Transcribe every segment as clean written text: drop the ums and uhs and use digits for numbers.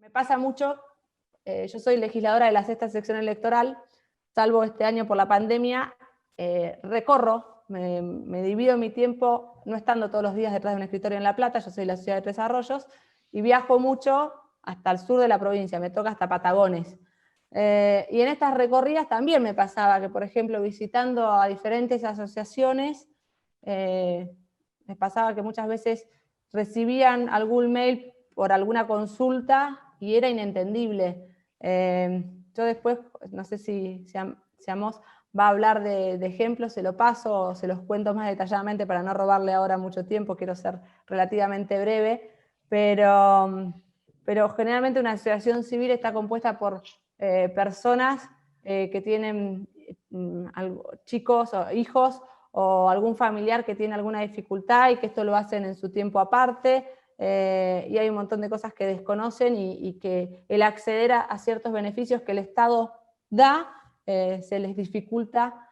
Me pasa mucho, yo soy legisladora de la sexta sección electoral, salvo este año por la pandemia, recorro, me divido mi tiempo no estando todos los días detrás de un escritorio en La Plata, yo soy de la ciudad de Tres Arroyos, y viajo mucho hasta el sur de la provincia, me toca hasta Patagones. Y en estas recorridas también me pasaba que, por ejemplo, visitando a diferentes asociaciones, me pasaba que muchas veces recibían algún mail por alguna consulta y era inentendible. Yo después, no sé si Amos va a hablar de ejemplos, se lo paso o se los cuento más detalladamente para no robarle ahora mucho tiempo, quiero ser relativamente breve, pero generalmente una asociación civil está compuesta por personas que tienen chicos o hijos o algún familiar que tiene alguna dificultad y que esto lo hacen en su tiempo aparte, y hay un montón de cosas que desconocen y que el acceder a ciertos beneficios que el Estado da, se les dificulta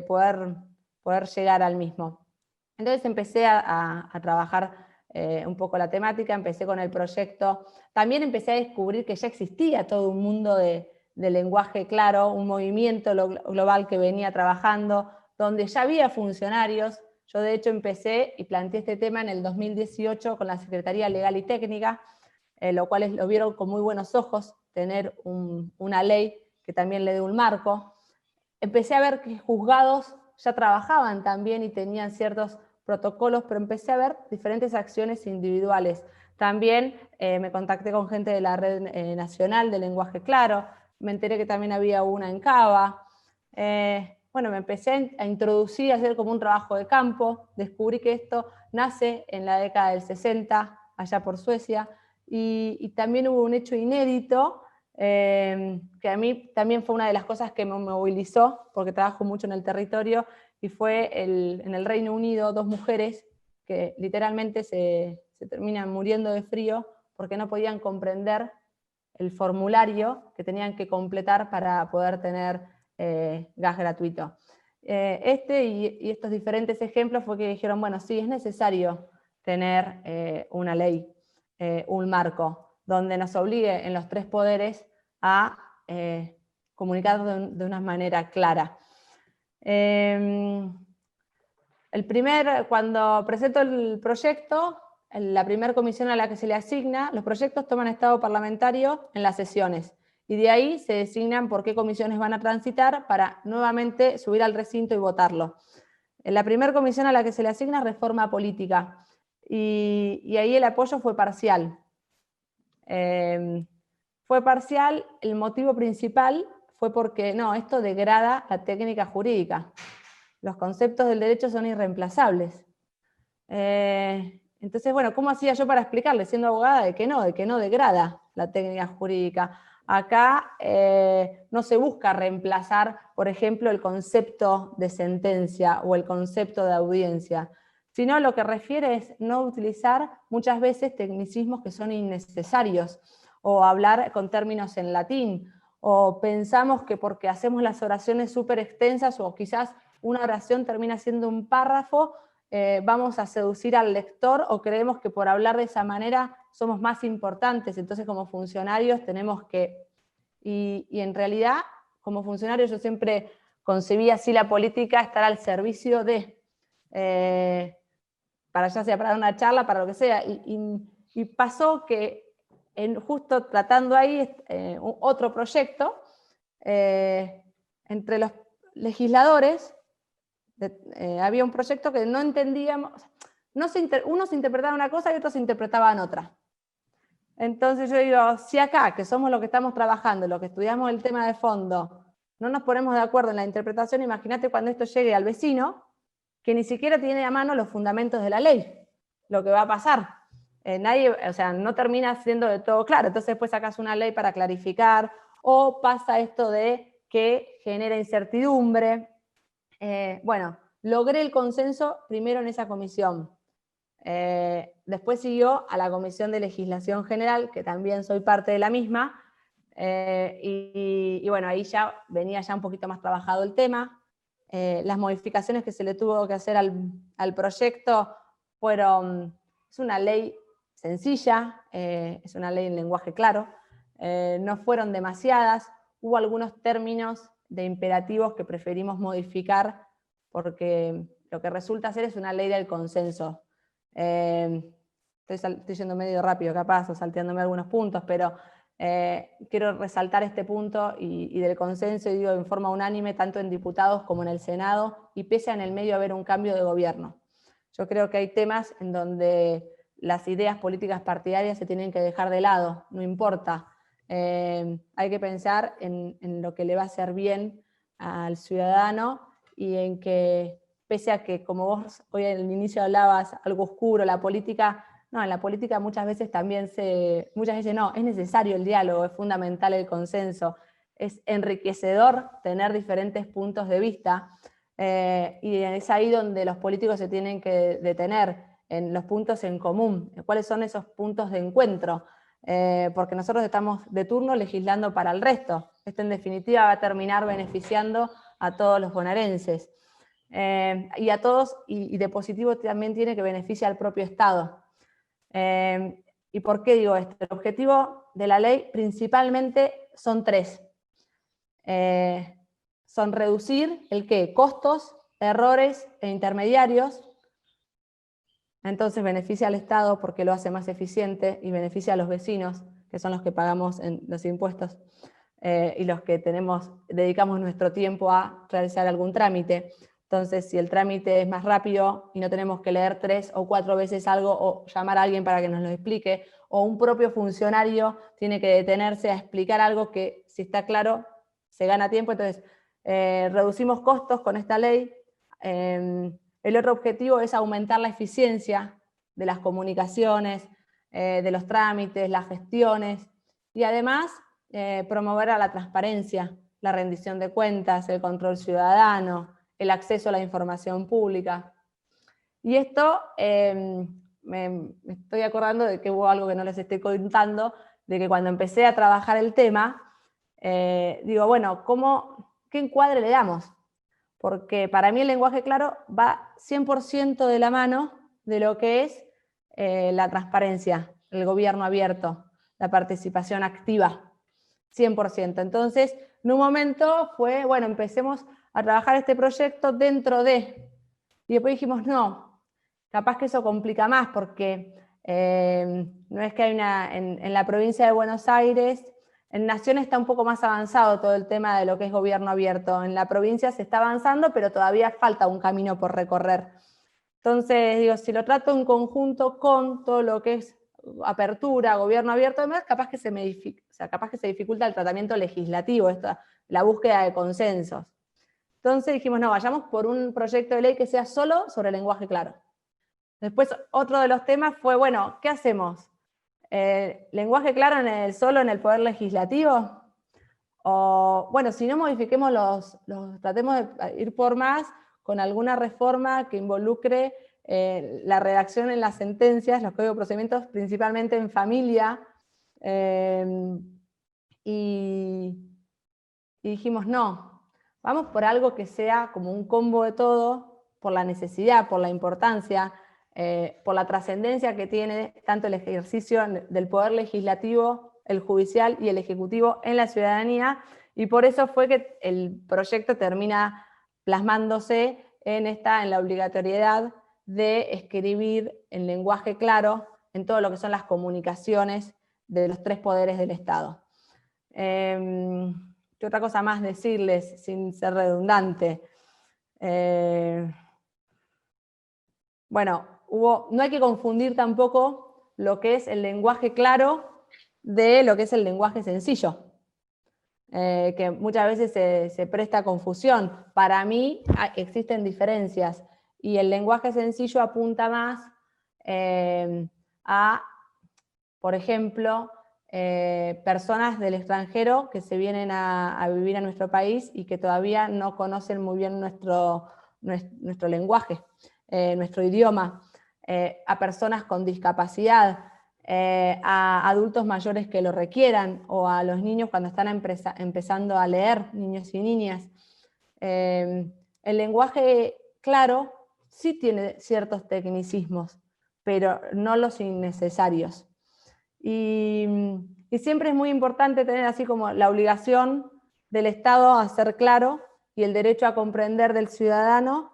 poder llegar al mismo. Entonces empecé a trabajar un poco la temática, empecé con el proyecto, también empecé a descubrir que ya existía todo un mundo de lenguaje claro, un movimiento global que venía trabajando, donde ya había funcionarios. Yo de hecho empecé y planteé este tema en el 2018 con la Secretaría Legal y Técnica, lo cual lo vieron con muy buenos ojos, tener una ley que también le dé un marco. Empecé a ver que juzgados ya trabajaban también y tenían ciertos protocolos, pero empecé a ver diferentes acciones individuales. También me contacté con gente de la Red Nacional de Lenguaje Claro, me enteré que también había una en Cava. Bueno, me empecé a introducir, a hacer como un trabajo de campo, descubrí que esto nace en la década del 60, allá por Suecia, y también hubo un hecho inédito, que a mí también fue una de las cosas que me movilizó, porque trabajo mucho en el territorio, y fue en el Reino Unido 2 mujeres que literalmente se terminan muriendo de frío porque no podían comprender el formulario que tenían que completar para poder tener gas gratuito. Y estos diferentes ejemplos fue que dijeron, bueno, sí, es necesario tener una ley, un marco, donde nos obligue en los 3 poderes a comunicar de una manera clara. Cuando presento el proyecto, la primera comisión a la que se le asigna, los proyectos toman estado parlamentario en las sesiones, y de ahí se designan por qué comisiones van a transitar para nuevamente subir al recinto y votarlo. La primera comisión a la que se le asigna es reforma política, y ahí el apoyo fue parcial. Fue parcial, el motivo principal fue porque no, esto degrada la técnica jurídica. Los conceptos del derecho son irreemplazables. Entonces, bueno, ¿cómo hacía yo para explicarle, siendo abogada, de que no degrada la técnica jurídica? Acá no se busca reemplazar, por ejemplo, el concepto de sentencia o el concepto de audiencia, sino lo que refiere es no utilizar muchas veces tecnicismos que son innecesarios, o hablar con términos en latín, o pensamos que porque hacemos las oraciones súper extensas, o quizás una oración termina siendo un párrafo, vamos a seducir al lector, o creemos que por hablar de esa manera somos más importantes, entonces como funcionarios tenemos que... Y en realidad, como funcionario yo siempre concebí así la política, estar al servicio de... para ya sea para dar una charla, para lo que sea, y pasó que justo tratando ahí otro proyecto, entre los legisladores, había un proyecto que no entendíamos, unos interpretaban una cosa y otros interpretaban otra. Entonces yo digo, si acá, que somos los que estamos trabajando, los que estudiamos el tema de fondo, no nos ponemos de acuerdo en la interpretación, imagínate cuando esto llegue al vecino, que ni siquiera tiene a mano los fundamentos de la ley, lo que va a pasar. No termina siendo de todo claro, entonces después sacas una ley para clarificar, o pasa esto de que genera incertidumbre. Bueno, logré el consenso primero en esa comisión. Después siguió a la Comisión de Legislación General, que también soy parte de la misma, y bueno, ahí ya venía ya un poquito más trabajado el tema. Las modificaciones que se le tuvo que hacer al proyecto fueron, es una ley sencilla, es una ley en lenguaje claro, no fueron demasiadas, hubo algunos términos de imperativos que preferimos modificar porque lo que resulta ser es una ley del consenso. Estoy yendo medio rápido capaz o salteándome algunos puntos, pero quiero resaltar este punto y del consenso, y digo en forma unánime, tanto en diputados como en el Senado, y pese a en el medio haber un cambio de gobierno. Yo creo que hay temas en donde las ideas políticas partidarias se tienen que dejar de lado, no importa. Hay que pensar en lo que le va a hacer bien al ciudadano y en que, pese a que, como vos hoy al inicio hablabas, algo oscuro, la política, no, en la política muchas veces no, es necesario el diálogo, es fundamental el consenso, es enriquecedor tener diferentes puntos de vista, y es ahí donde los políticos se tienen que detener, en los puntos en común, cuáles son esos puntos de encuentro, porque nosotros estamos de turno legislando para el resto. Esto en definitiva va a terminar beneficiando a todos los bonaerenses. Y a todos, y de positivo también tiene que beneficiar al propio Estado. ¿Y por qué digo esto? El objetivo de la ley principalmente son tres. Son reducir el qué, costos, errores e intermediarios. Entonces beneficia al Estado porque lo hace más eficiente y beneficia a los vecinos, que son los que pagamos en los impuestos y los que dedicamos nuestro tiempo a realizar algún trámite. Entonces, si el trámite es más rápido y no tenemos que leer 3 o 4 veces algo o llamar a alguien para que nos lo explique, o un propio funcionario tiene que detenerse a explicar algo que, si está claro, se gana tiempo. Entonces, reducimos costos con esta ley. El otro objetivo es aumentar la eficiencia de las comunicaciones, de los trámites, las gestiones, y además promover a la transparencia, la rendición de cuentas, el control ciudadano, el acceso a la información pública. Y esto me estoy acordando de que hubo algo que no les estoy contando, de que cuando empecé a trabajar el tema, digo, bueno, ¿qué encuadre le damos? Porque para mí el lenguaje claro va 100% de la mano de lo que es la transparencia, el gobierno abierto, la participación activa, 100%. Entonces, en un momento fue, bueno, empecemos a trabajar este proyecto dentro de, y después dijimos, no, capaz que eso complica más, porque no es que hay en la provincia de Buenos Aires, en Nación está un poco más avanzado todo el tema de lo que es gobierno abierto. En la provincia se está avanzando, pero todavía falta un camino por recorrer. Entonces, digo, si lo trato en conjunto con todo lo que es apertura, gobierno abierto, además, capaz que se dificulta el tratamiento legislativo, la búsqueda de consensos. Entonces dijimos, no, vayamos por un proyecto de ley que sea solo sobre lenguaje claro. Después, otro de los temas fue, bueno, ¿qué hacemos? ¿Lenguaje claro solo en el Poder Legislativo? O, bueno, si no, modifiquemos tratemos de ir por más con alguna reforma que involucre la redacción en las sentencias, los códigos de procedimientos, principalmente en familia. Y dijimos, no, vamos por algo que sea como un combo de todo, por la necesidad, por la importancia, por la trascendencia que tiene tanto el ejercicio del poder legislativo, el judicial y el ejecutivo en la ciudadanía, y por eso fue que el proyecto termina plasmándose en la obligatoriedad de escribir en lenguaje claro en todo lo que son las comunicaciones de los tres poderes del Estado. ¿Qué otra cosa más decirles sin ser redundante? Bueno, no hay que confundir tampoco lo que es el lenguaje claro de lo que es el lenguaje sencillo, que muchas veces se presta confusión. Para mí existen diferencias y el lenguaje sencillo apunta más a, por ejemplo, personas del extranjero que se vienen a vivir a nuestro país y que todavía no conocen muy bien nuestro lenguaje, nuestro idioma, a personas con discapacidad, a adultos mayores que lo requieran, o a los niños cuando están empezando a leer, niños y niñas. El lenguaje claro sí tiene ciertos tecnicismos, pero no los innecesarios. Y Y siempre es muy importante tener así como la obligación del Estado a ser claro y el derecho a comprender del ciudadano.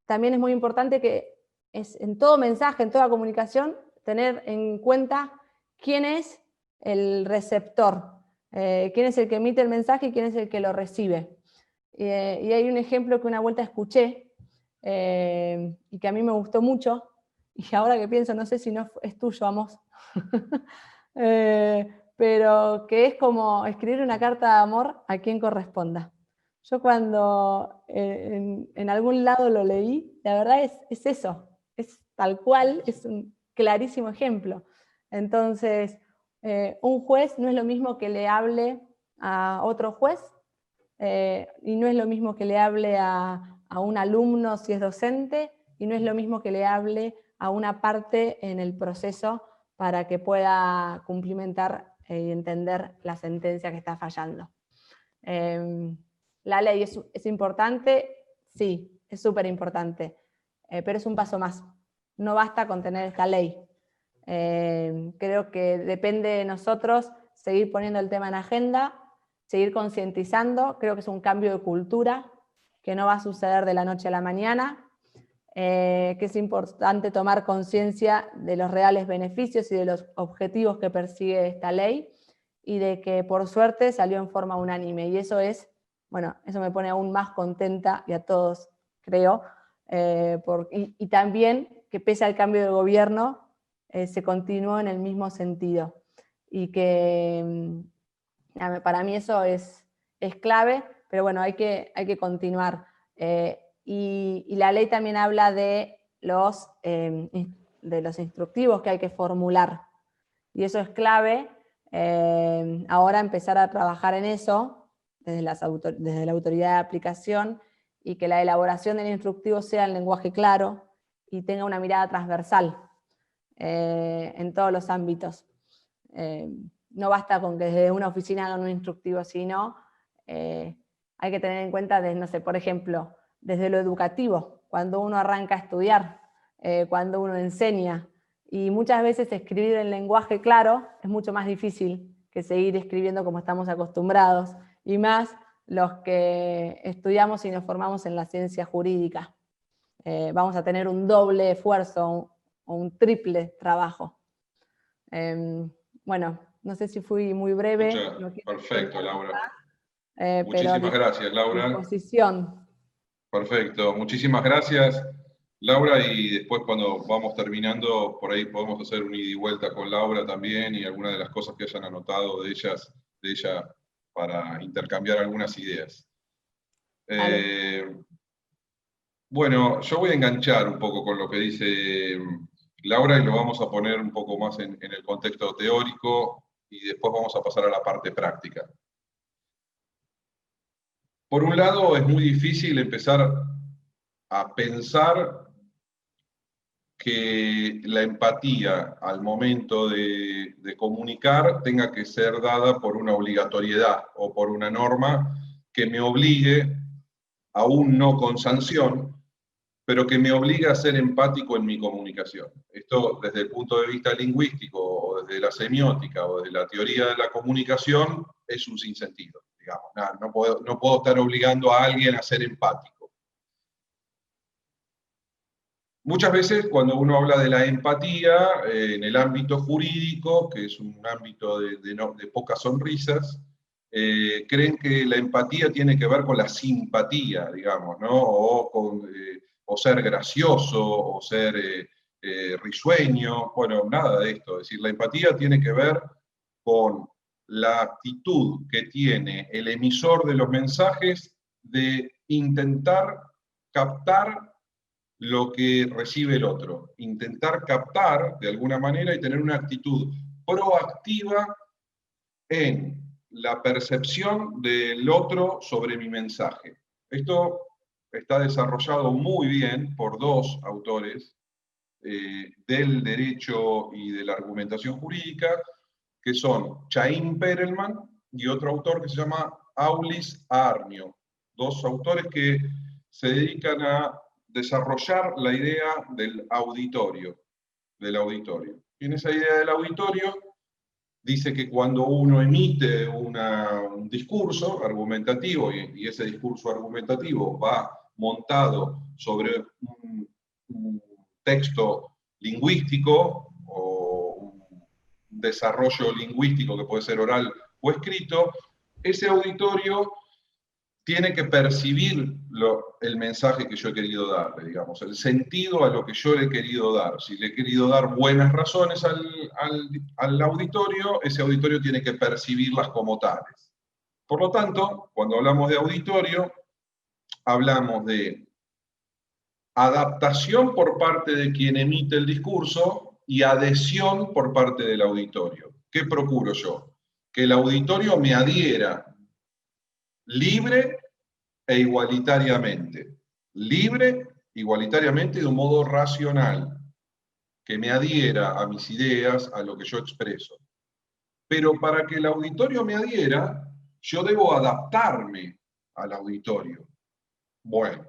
También es muy importante que en todo mensaje, en toda comunicación, tener en cuenta quién es el receptor, quién es el que emite el mensaje y quién es el que lo recibe. Y hay un ejemplo que una vuelta escuché y que a mí me gustó mucho, y ahora que pienso, no sé si no es tuyo, Amos, pero que es como escribir una carta de amor a quien corresponda. Yo cuando en algún lado lo leí, la verdad es eso, es tal cual, es un clarísimo ejemplo. Entonces, un juez no es lo mismo que le hable a otro juez, y no es lo mismo que le hable a un alumno si es docente, y no es lo mismo que le hable a una parte en el proceso para que pueda cumplimentar y entender la sentencia que está fallando. La ley es importante, sí, es súper importante, pero es un paso más. No basta con tener esta ley. Creo que depende de nosotros seguir poniendo el tema en agenda, seguir concientizando. Creo que es un cambio de cultura que no va a suceder de la noche a la mañana, que es importante tomar conciencia de los reales beneficios y de los objetivos que persigue esta ley, y de que por suerte salió en forma unánime, y eso es, bueno, eso me pone aún más contenta, y a todos creo, y también que pese al cambio de gobierno, se continuó en el mismo sentido, y que para mí eso es clave, pero bueno, hay que continuar. Y la ley también habla de los instructivos que hay que formular, y eso es clave. Ahora empezar a trabajar en eso desde la autoridad de aplicación, y que la elaboración del instructivo sea en lenguaje claro y tenga una mirada transversal en todos los ámbitos. No basta con que desde una oficina hagan un instructivo, sino hay que tener en cuenta, no sé, por ejemplo, desde lo educativo, cuando uno arranca a estudiar, cuando uno enseña, y muchas veces escribir en lenguaje claro es mucho más difícil que seguir escribiendo como estamos acostumbrados, y más los que estudiamos y nos formamos en la ciencia jurídica. Vamos a tener un doble esfuerzo o un triple trabajo. Bueno, no sé si fui muy breve. Perfecto, Laura. Muchísimas gracias, Laura. Disposición. Perfecto, muchísimas gracias, Laura, y después cuando vamos terminando, por ahí podemos hacer un ida y vuelta con Laura también, y algunas de las cosas que hayan anotado de ella para intercambiar algunas ideas. Bueno, yo voy a enganchar un poco con lo que dice Laura, y lo vamos a poner un poco más en el contexto teórico, y después vamos a pasar a la parte práctica. Por un lado, es muy difícil empezar a pensar que la empatía al momento de comunicar tenga que ser dada por una obligatoriedad o por una norma que me obligue, aún no con sanción, pero que me obliga a ser empático en mi comunicación. Esto desde el punto de vista lingüístico, o desde la semiótica, o desde la teoría de la comunicación, es un sinsentido, digamos. No puedo estar obligando a alguien a ser empático. Muchas veces cuando uno habla de la empatía en el ámbito jurídico, que es un ámbito de pocas sonrisas, creen que la empatía tiene que ver con la simpatía, digamos, ¿no? O ser gracioso, o ser risueño. Bueno, nada de esto. Es decir, la empatía tiene que ver con la actitud que tiene el emisor de los mensajes de intentar captar lo que recibe el otro, intentar captar de alguna manera y tener una actitud proactiva en la percepción del otro sobre mi mensaje. Esto está desarrollado muy bien por dos autores del derecho y de la argumentación jurídica, que son Chaim Perelman y otro autor que se llama Aulis Arnio, dos autores que se dedican a desarrollar la idea del auditorio. Y en esa idea del auditorio dice que cuando uno emite un discurso argumentativo, y ese discurso argumentativo va montado sobre un texto lingüístico o un desarrollo lingüístico que puede ser oral o escrito, ese auditorio tiene que percibir el mensaje que yo he querido darle, digamos, el sentido a lo que yo le he querido dar. Si le he querido dar buenas razones al auditorio, ese auditorio tiene que percibirlas como tales. Por lo tanto, cuando hablamos de auditorio, hablamos de adaptación por parte de quien emite el discurso y adhesión por parte del auditorio. ¿Qué procuro yo? Que el auditorio me adhiera libre e igualitariamente. Libre, igualitariamente, de un modo racional, que me adhiera a mis ideas, a lo que yo expreso. Pero para que el auditorio me adhiera, yo debo adaptarme al auditorio. Bueno,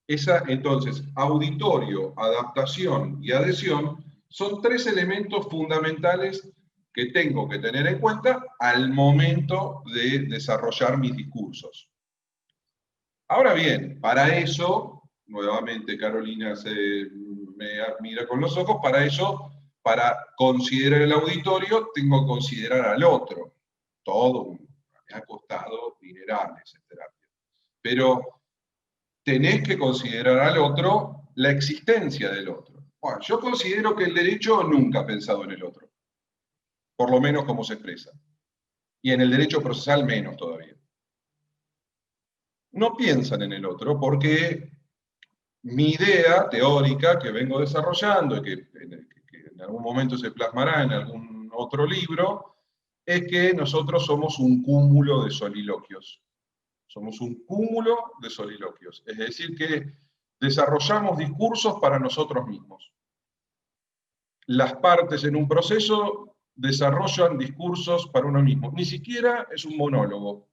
entonces, auditorio, adaptación y adhesión son tres elementos fundamentales que tengo que tener en cuenta al momento de desarrollar mis discursos. Ahora bien, para eso, nuevamente Carolina me mira con los ojos, para eso, para considerar el auditorio, tengo que considerar al otro. Todo me ha costado dinerales, etc. Pero tenés que considerar al otro la existencia del otro. Bueno, yo considero que el derecho nunca ha pensado en el otro, por lo menos como se expresa. Y en el derecho procesal menos todavía. No piensan en el otro porque mi idea teórica que vengo desarrollando y que en algún momento se plasmará en algún otro libro, es que nosotros somos un cúmulo de soliloquios. Somos un cúmulo de soliloquios. Es decir, que desarrollamos discursos para nosotros mismos. Las partes en un proceso desarrollan discursos para uno mismo. Ni siquiera es un monólogo.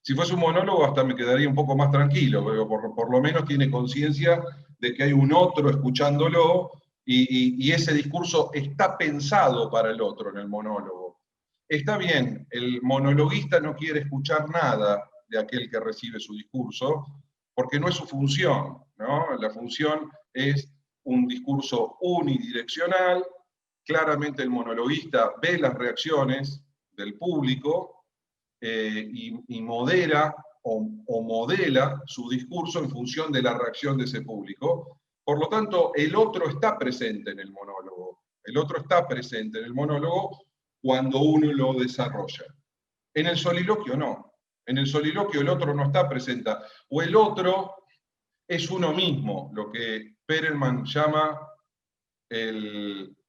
Si fuese un monólogo hasta me quedaría un poco más tranquilo, pero por lo menos tiene conciencia de que hay un otro escuchándolo y ese discurso está pensado para el otro en el monólogo. Está bien, el monologuista no quiere escuchar nada de aquel que recibe su discurso, porque no es su función, ¿no? La función es un discurso unidireccional. Claramente el monologuista ve las reacciones del público y modera o modela su discurso en función de la reacción de ese público. Por lo tanto, el otro está presente en el monólogo. El otro está presente en el monólogo cuando uno lo desarrolla. En el soliloquio no. En el soliloquio el otro no está presente. O el otro es uno mismo, lo que Perelman llama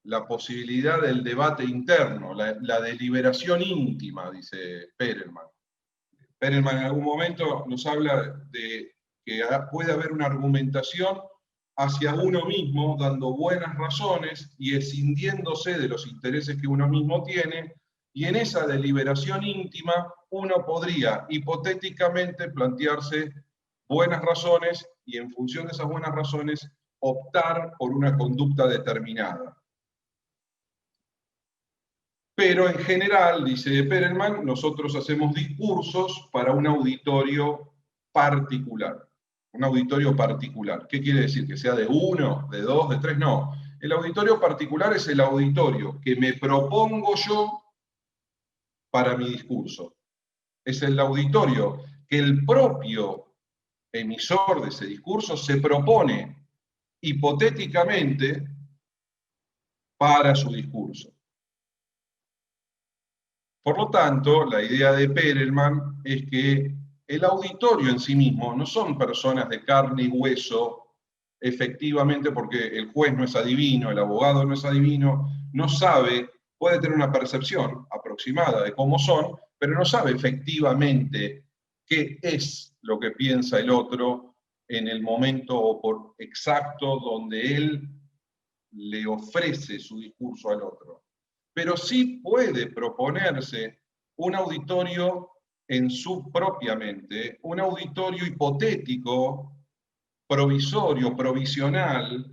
la posibilidad del debate interno, la deliberación íntima, dice Perelman. Perelman en algún momento nos habla de que puede haber una argumentación hacia uno mismo, dando buenas razones y escindiéndose de los intereses que uno mismo tiene, y en esa deliberación íntima uno podría hipotéticamente plantearse buenas razones y en función de esas buenas razones optar por una conducta determinada. Pero en general, dice Perelman, nosotros hacemos discursos para un auditorio particular. Un auditorio particular. ¿Qué quiere decir? ¿Que sea de uno, de dos, de tres? No. El auditorio particular es el auditorio que me propongo yo para mi discurso. Es el auditorio que el propio emisor de ese discurso se propone hipotéticamente para su discurso. Por lo tanto, la idea de Perelman es que el auditorio en sí mismo no son personas de carne y hueso, efectivamente, porque el juez no es adivino, el abogado no es adivino, no sabe, puede tener una percepción aproximada de cómo son, pero no sabe efectivamente qué es lo que piensa el otro en el momento exacto donde él le ofrece su discurso al otro. Pero sí puede proponerse un auditorio en su propia mente, un auditorio hipotético, provisorio, provisional,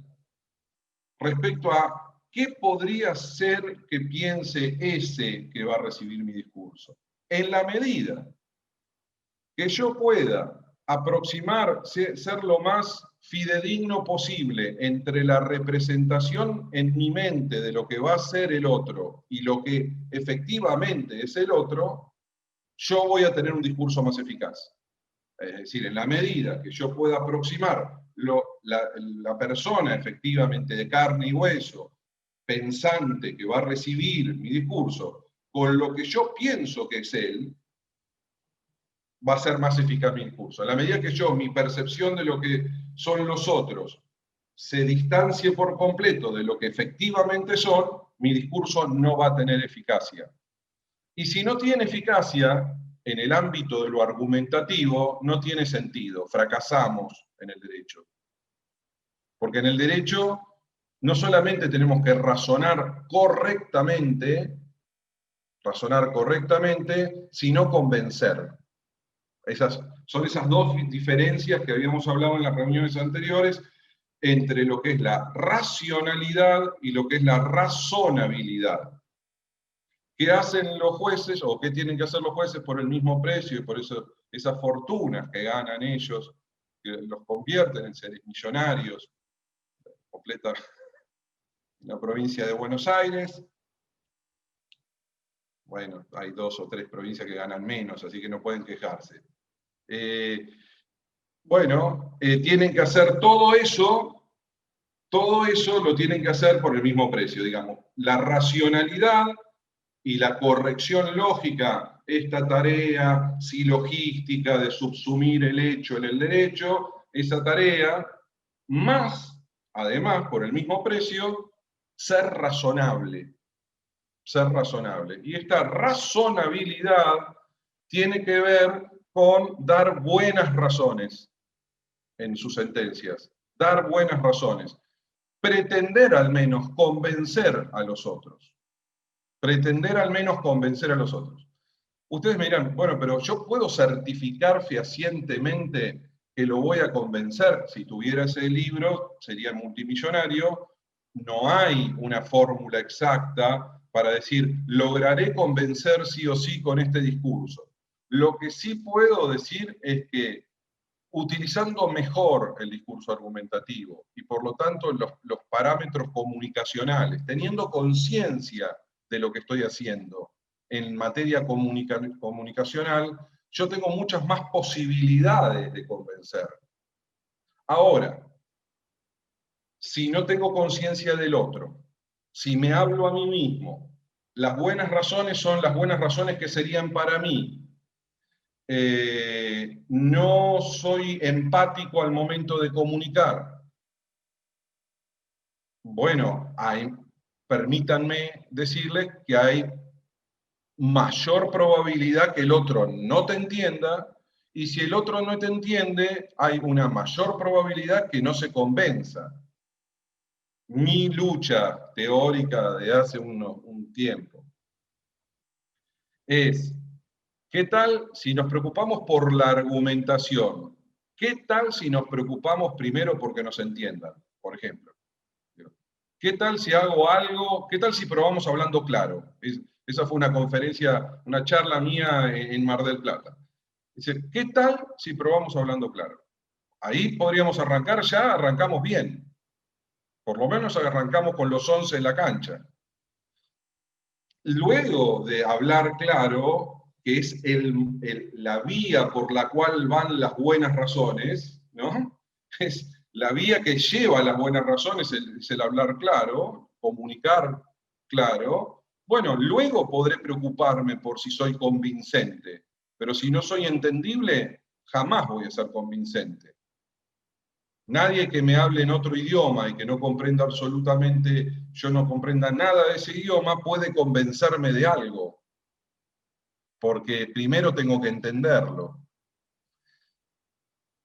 respecto a ¿qué podría ser que piense ese que va a recibir mi discurso? En la medida que yo pueda aproximar, ser lo más fidedigno posible entre la representación en mi mente de lo que va a ser el otro y lo que efectivamente es el otro, yo voy a tener un discurso más eficaz. Es decir, en la medida que yo pueda aproximar la persona efectivamente de carne y hueso, pensante, que va a recibir mi discurso, con lo que yo pienso que es él, va a ser más eficaz mi discurso. A la medida que yo, mi percepción de lo que son los otros, se distancie por completo de lo que efectivamente son, mi discurso no va a tener eficacia. Y si no tiene eficacia, en el ámbito de lo argumentativo, no tiene sentido, fracasamos en el derecho. Porque en el derecho no solamente tenemos que razonar correctamente, sino convencer. Son esas dos diferencias que habíamos hablado en las reuniones anteriores entre lo que es la racionalidad y lo que es la razonabilidad. ¿Qué hacen los jueces o qué tienen que hacer los jueces por el mismo precio y por eso esas fortunas que ganan ellos, que los convierten en seres millonarios, completa la provincia de Buenos Aires? Bueno, hay 2 o 3 provincias que ganan menos, así que no pueden quejarse. Tienen que hacer todo eso lo tienen que hacer por el mismo precio, digamos. La racionalidad y la corrección lógica, esta tarea silogística de subsumir el hecho en el derecho, esa tarea, más, además, por el mismo precio, ser razonable. Ser razonable. Y esta razonabilidad tiene que ver con dar buenas razones en sus sentencias. Dar buenas razones. Pretender al menos convencer a los otros. Pretender al menos convencer a los otros. Ustedes me dirán, bueno, pero yo puedo certificar fehacientemente que lo voy a convencer. Si tuviera ese libro, sería multimillonario. No hay una fórmula exacta para decir, lograré convencer sí o sí con este discurso. Lo que sí puedo decir es que utilizando mejor el discurso argumentativo y por lo tanto los parámetros comunicacionales, teniendo conciencia de lo que estoy haciendo en materia comunicacional, yo tengo muchas más posibilidades de convencer. Ahora, si no tengo conciencia del otro, si me hablo a mí mismo, las buenas razones son las buenas razones que serían para mí. No soy empático al momento de comunicar. Bueno, permítanme decirles que hay mayor probabilidad que el otro no te entienda, y si el otro no te entiende, hay una mayor probabilidad que no se convenza. Mi lucha teórica de hace un tiempo es, ¿qué tal si nos preocupamos por la argumentación? ¿Qué tal si nos preocupamos primero porque nos entiendan? Por ejemplo. ¿Qué tal si hago algo? ¿Qué tal si probamos hablando claro? Esa fue una conferencia, una charla mía en Mar del Plata. Dice, ¿qué tal si probamos hablando claro? Ahí podríamos arrancar ya, arrancamos bien. Por lo menos arrancamos con los 11 en la cancha. Luego de hablar claro, que es la vía por la cual van las buenas razones, ¿no? Es la vía que lleva a las buenas razones, es el hablar claro, comunicar claro. Bueno, luego podré preocuparme por si soy convincente, pero si no soy entendible, jamás voy a ser convincente. Nadie que me hable en otro idioma y que no comprenda absolutamente, yo no comprenda nada de ese idioma, puede convencerme de algo, porque primero tengo que entenderlo.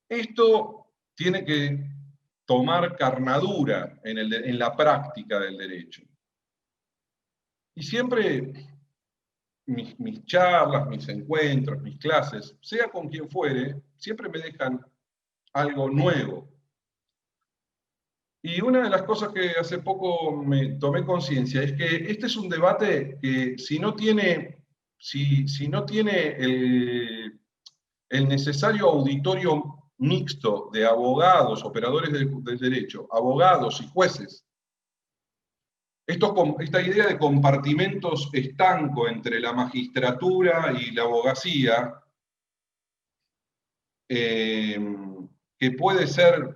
Esto tiene que tomar carnadura en la práctica del derecho. Y siempre mis charlas, mis encuentros, mis clases, sea con quien fuere, siempre me dejan algo nuevo. Y una de las cosas que hace poco me tomé conciencia es que este es un debate que si no tiene, si no tiene el necesario auditorio mixto de abogados, operadores del derecho, abogados y jueces, esta idea de compartimentos estanco entre la magistratura y la abogacía, que puede ser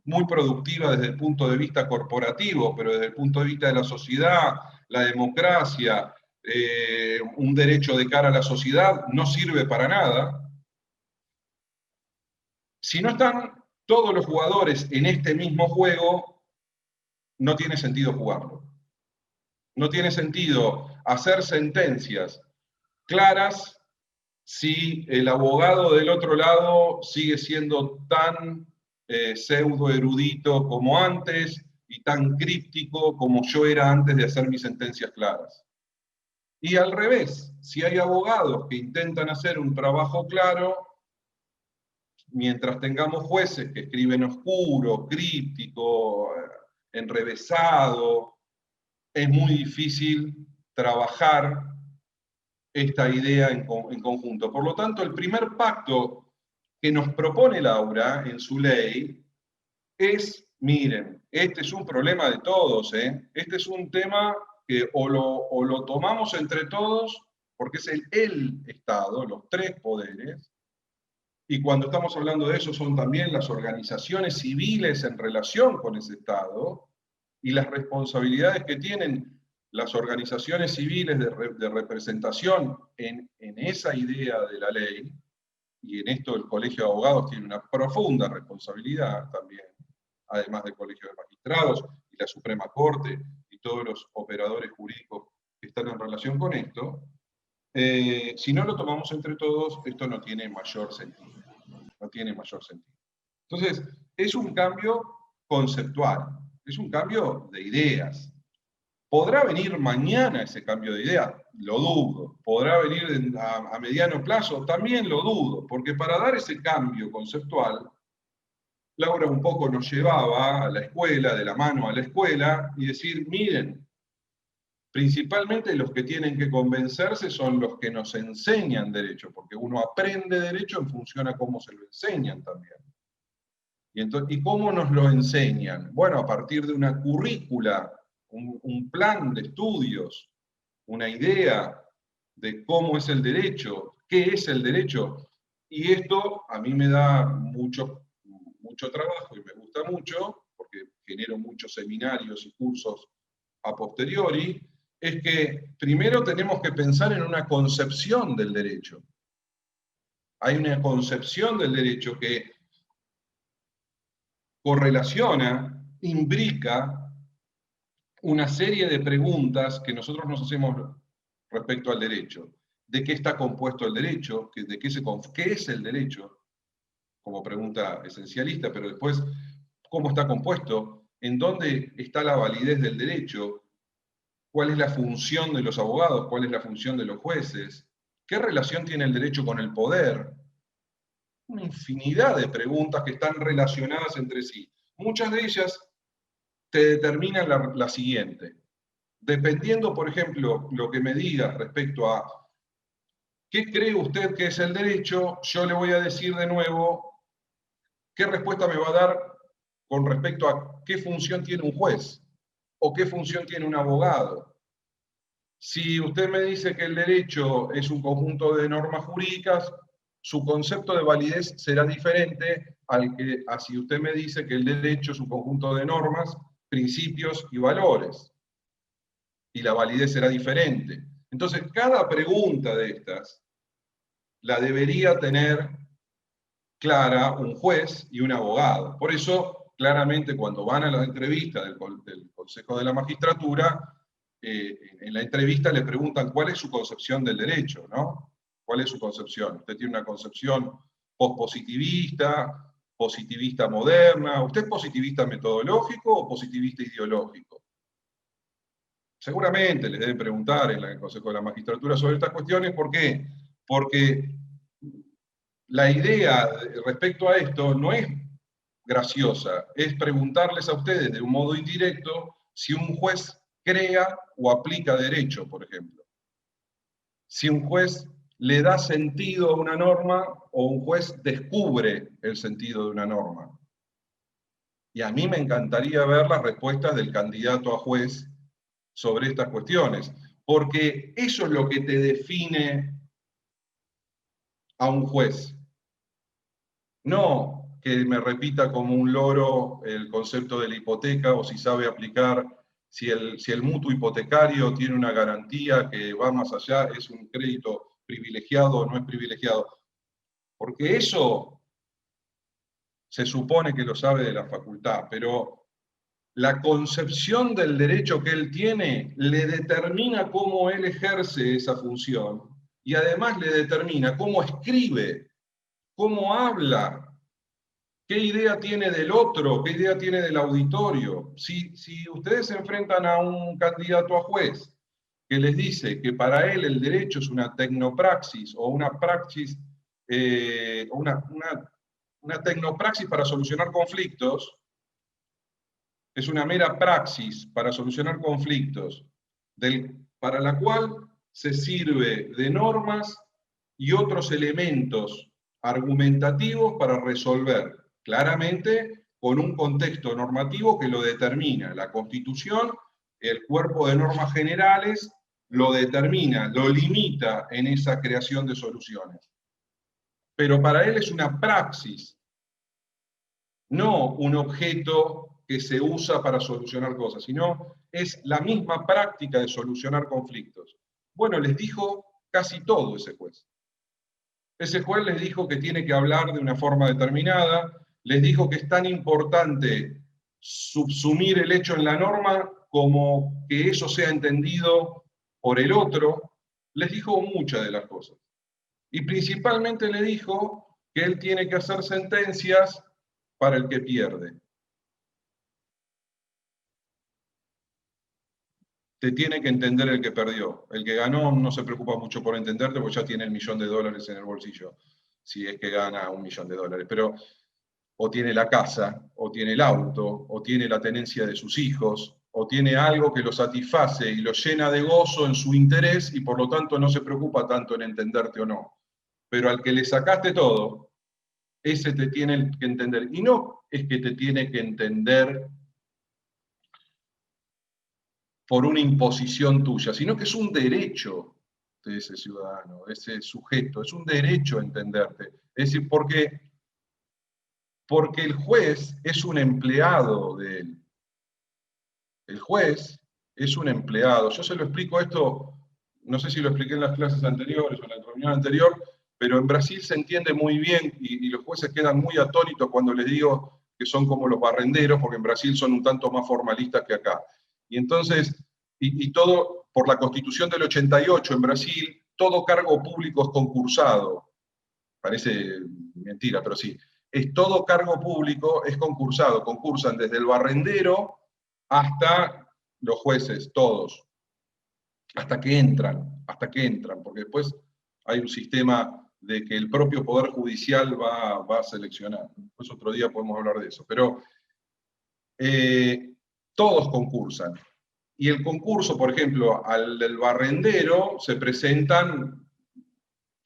muy productiva desde el punto de vista corporativo, pero desde el punto de vista de la sociedad, la democracia, un derecho de cara a la sociedad, no sirve para nada. Si no están todos los jugadores en este mismo juego, no tiene sentido jugarlo. No tiene sentido hacer sentencias claras si el abogado del otro lado sigue siendo tan pseudo erudito como antes y tan críptico como yo era antes de hacer mis sentencias claras. Y al revés, si hay abogados que intentan hacer un trabajo claro, mientras tengamos jueces que escriben oscuro, críptico, enrevesado, es muy difícil trabajar esta idea en conjunto. Por lo tanto, el primer pacto que nos propone Laura en su ley es, miren, este es un problema de todos, este es un tema que o lo tomamos entre todos, porque es el Estado, los tres poderes, y cuando estamos hablando de eso son también las organizaciones civiles en relación con ese Estado, y las responsabilidades que tienen las organizaciones civiles de representación en esa idea de la ley, y en esto el Colegio de Abogados tiene una profunda responsabilidad también, además del Colegio de Magistrados y la Suprema Corte y todos los operadores jurídicos que están en relación con esto, si no lo tomamos entre todos, esto no tiene mayor sentido. No tiene mayor sentido. Entonces, es un cambio conceptual, es un cambio de ideas. ¿Podrá venir mañana ese cambio de idea? Lo dudo. ¿Podrá venir a mediano plazo? También lo dudo, porque para dar ese cambio conceptual, Laura un poco nos llevaba a la escuela, de la mano a la escuela, y decir, miren, principalmente los que tienen que convencerse son los que nos enseñan derecho, porque uno aprende derecho en función a cómo se lo enseñan también. ¿Y cómo nos lo enseñan? Bueno, a partir de una currícula, un plan de estudios, una idea de cómo es el derecho, qué es el derecho. Y esto a mí me da mucho trabajo y me gusta mucho, porque genero muchos seminarios y cursos a posteriori, es que primero tenemos que pensar en una concepción del derecho. Hay una concepción del derecho que correlaciona, imbrica una serie de preguntas que nosotros nos hacemos respecto al derecho. ¿De qué está compuesto el derecho? ¿Qué es el derecho? Como pregunta esencialista, pero después, ¿cómo está compuesto? ¿En dónde está la validez del derecho? ¿Cuál es la función de los abogados? ¿Cuál es la función de los jueces? ¿Qué relación tiene el derecho con el poder? Una infinidad de preguntas que están relacionadas entre sí. Muchas de ellas te determinan la siguiente. Dependiendo, por ejemplo, lo que me diga respecto a qué cree usted que es el derecho, yo le voy a decir de nuevo qué respuesta me va a dar con respecto a qué función tiene un juez o qué función tiene un abogado. Si usted me dice que el derecho es un conjunto de normas jurídicas, su concepto de validez será diferente a si usted me dice que el derecho es un conjunto de normas, principios y valores. Y la validez será diferente. Entonces, cada pregunta de estas la debería tener clara un juez y un abogado. Por eso, claramente, cuando van a la entrevista del Consejo de la Magistratura, en la entrevista le preguntan cuál es su concepción del derecho, ¿no? ¿Cuál es su concepción? ¿Usted tiene una concepción pospositivista, positivista moderna? ¿Usted es positivista metodológico o positivista ideológico? Seguramente les deben preguntar en el Consejo de la Magistratura sobre estas cuestiones. ¿Por qué? Porque la idea respecto a esto no es graciosa, es preguntarles a ustedes de un modo indirecto si un juez crea o aplica derecho, por ejemplo. Si un juez le da sentido a una norma o un juez descubre el sentido de una norma. Y a mí me encantaría ver las respuestas del candidato a juez sobre estas cuestiones, porque eso es lo que te define a un juez. No que me repita como un loro el concepto de la hipoteca o si sabe aplicar, si el mutuo hipotecario tiene una garantía que va más allá, es un crédito privilegiado o no es privilegiado. Porque eso se supone que lo sabe de la facultad, pero la concepción del derecho que él tiene le determina cómo él ejerce esa función y además le determina cómo escribe, cómo habla, qué idea tiene del otro, qué idea tiene del auditorio. Si ustedes se enfrentan a un candidato a juez que les dice que para él el derecho es una tecnopraxis o una praxis, una tecnopraxis para solucionar conflictos, es una mera praxis para solucionar conflictos, para la cual se sirve de normas y otros elementos argumentativos para resolver, claramente con un contexto normativo que lo determina. La Constitución, el cuerpo de normas generales, lo determina, lo limita en esa creación de soluciones. Pero para él es una praxis, no un objeto que se usa para solucionar cosas, sino es la misma práctica de solucionar conflictos. Bueno, les dijo casi todo ese juez. Ese juez les dijo que tiene que hablar de una forma determinada, les dijo que es tan importante subsumir el hecho en la norma como que eso sea entendido por el otro. Les dijo muchas de las cosas. Y principalmente le dijo que él tiene que hacer sentencias para el que pierde. Te tiene que entender el que perdió. El que ganó no se preocupa mucho por entenderte porque ya tiene el $1.000.000 en el bolsillo, si es que gana $1.000.000. Pero o tiene la casa, o tiene el auto, o tiene la tenencia de sus hijos, o tiene algo que lo satisface y lo llena de gozo en su interés y por lo tanto no se preocupa tanto en entenderte o no. Pero al que le sacaste todo, ese te tiene que entender. Y no es que te tiene que entender por una imposición tuya, sino que es un derecho de ese ciudadano, de ese sujeto, es un derecho a entenderte. Es decir, porque el juez es un empleado de él. El juez es un empleado. Yo se lo explico esto, no sé si lo expliqué en las clases anteriores o en la reunión anterior, pero en Brasil se entiende muy bien y los jueces quedan muy atónitos cuando les digo que son como los barrenderos, porque en Brasil son un tanto más formalistas que acá. Y entonces, y todo, por la Constitución del 88 en Brasil, todo cargo público es concursado. Parece mentira, pero sí. Es todo cargo público es concursado. Concursan desde el barrendero hasta los jueces, todos. Hasta que entran, porque después hay un sistema de que el propio Poder Judicial va a seleccionar. Pues otro día podemos hablar de eso. Pero todos concursan. Y el concurso, por ejemplo, al del barrendero se presentan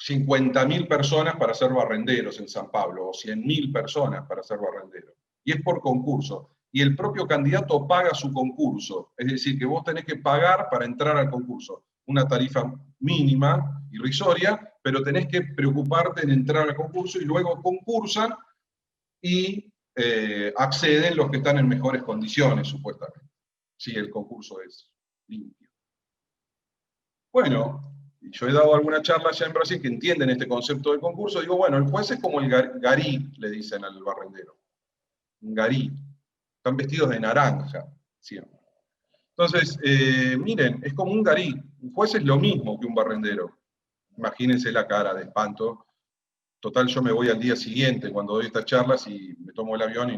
50.000 personas para ser barrenderos en San Pablo, o 100.000 personas para ser barrenderos. Y es por concurso. Y el propio candidato paga su concurso. Es decir, que vos tenés que pagar para entrar al concurso. Una tarifa mínima, irrisoria, pero tenés que preocuparte en entrar al concurso y luego concursan y acceden los que están en mejores condiciones, supuestamente. Si el concurso es limpio. Bueno, yo he dado alguna charla allá en Brasil que entienden este concepto del concurso. Digo, bueno, el juez es como el garí, le dicen al barrendero. Un garí. Están vestidos de naranja, siempre. Entonces, miren, es como un garí. Un juez es lo mismo que un barrendero. Imagínense la cara de espanto. Total, yo me voy al día siguiente cuando doy estas charlas y me tomo el avión y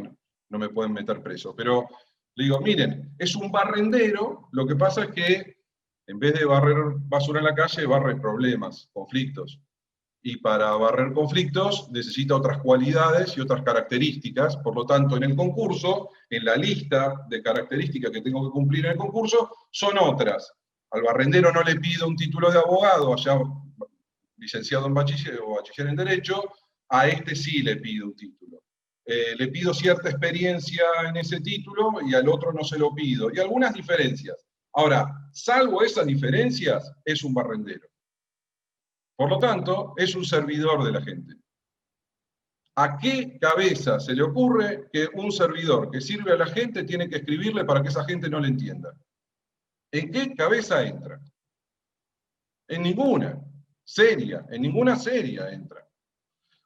no me pueden meter preso. Pero le digo, miren, es un barrendero, lo que pasa es que en vez de barrer basura en la calle, barre problemas, conflictos. y para barrer conflictos necesita otras cualidades y otras características. Por lo tanto, en el concurso, en la lista de características que tengo que cumplir en el concurso, son otras. Al barrendero no le pido un título de abogado, allá licenciado en bachiller o bachiller en Derecho, a este sí le pido un título. Le pido cierta experiencia en ese título y al otro no se lo pido. Y algunas diferencias. Ahora, salvo esas diferencias, es un barrendero. Por lo tanto, es un servidor de la gente. ¿A qué cabeza se le ocurre que un servidor que sirve a la gente tiene que escribirle para que esa gente no le entienda? ¿En qué cabeza entra? En ninguna seria, en ninguna seria entra.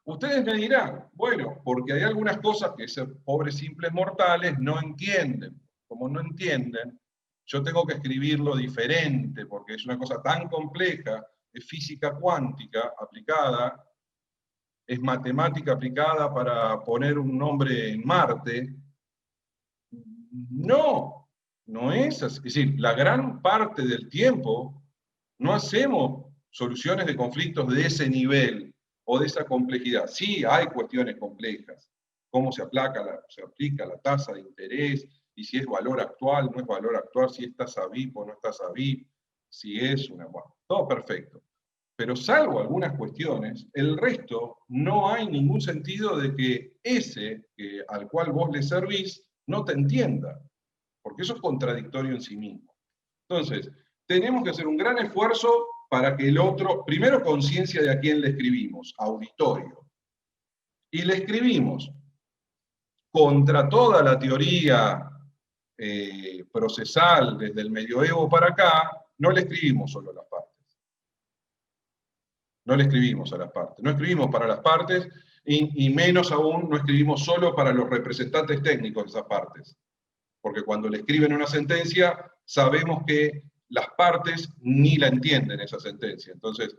Ustedes me dirán, bueno, porque hay algunas cosas que esos pobres simples mortales no entienden. Como no entienden, yo tengo que escribirlo diferente, porque es una cosa tan compleja, es física cuántica aplicada, es matemática aplicada para poner un nombre en Marte. No, no es así. Es decir, la gran parte del tiempo no hacemos soluciones de conflictos de ese nivel o de esa complejidad. Sí, hay cuestiones complejas. Cómo se aplica la tasa de interés, y si es valor actual, no es valor actual, si es tasa VIP o no es tasa VIP, si es una... Bueno, todo perfecto. Pero salvo algunas cuestiones, el resto no hay ningún sentido de que ese al cual vos le servís no te entienda, porque eso es contradictorio en sí mismo. Entonces, tenemos que hacer un gran esfuerzo para que el otro, primero conciencia de a quién le escribimos, auditorio, y le escribimos contra toda la teoría procesal desde el medioevo para acá, no le escribimos solo a las partes. No le escribimos a las partes, no escribimos para las partes y menos aún no escribimos solo para los representantes técnicos de esas partes. Porque cuando le escriben una sentencia, sabemos que las partes ni la entienden esa sentencia. Entonces,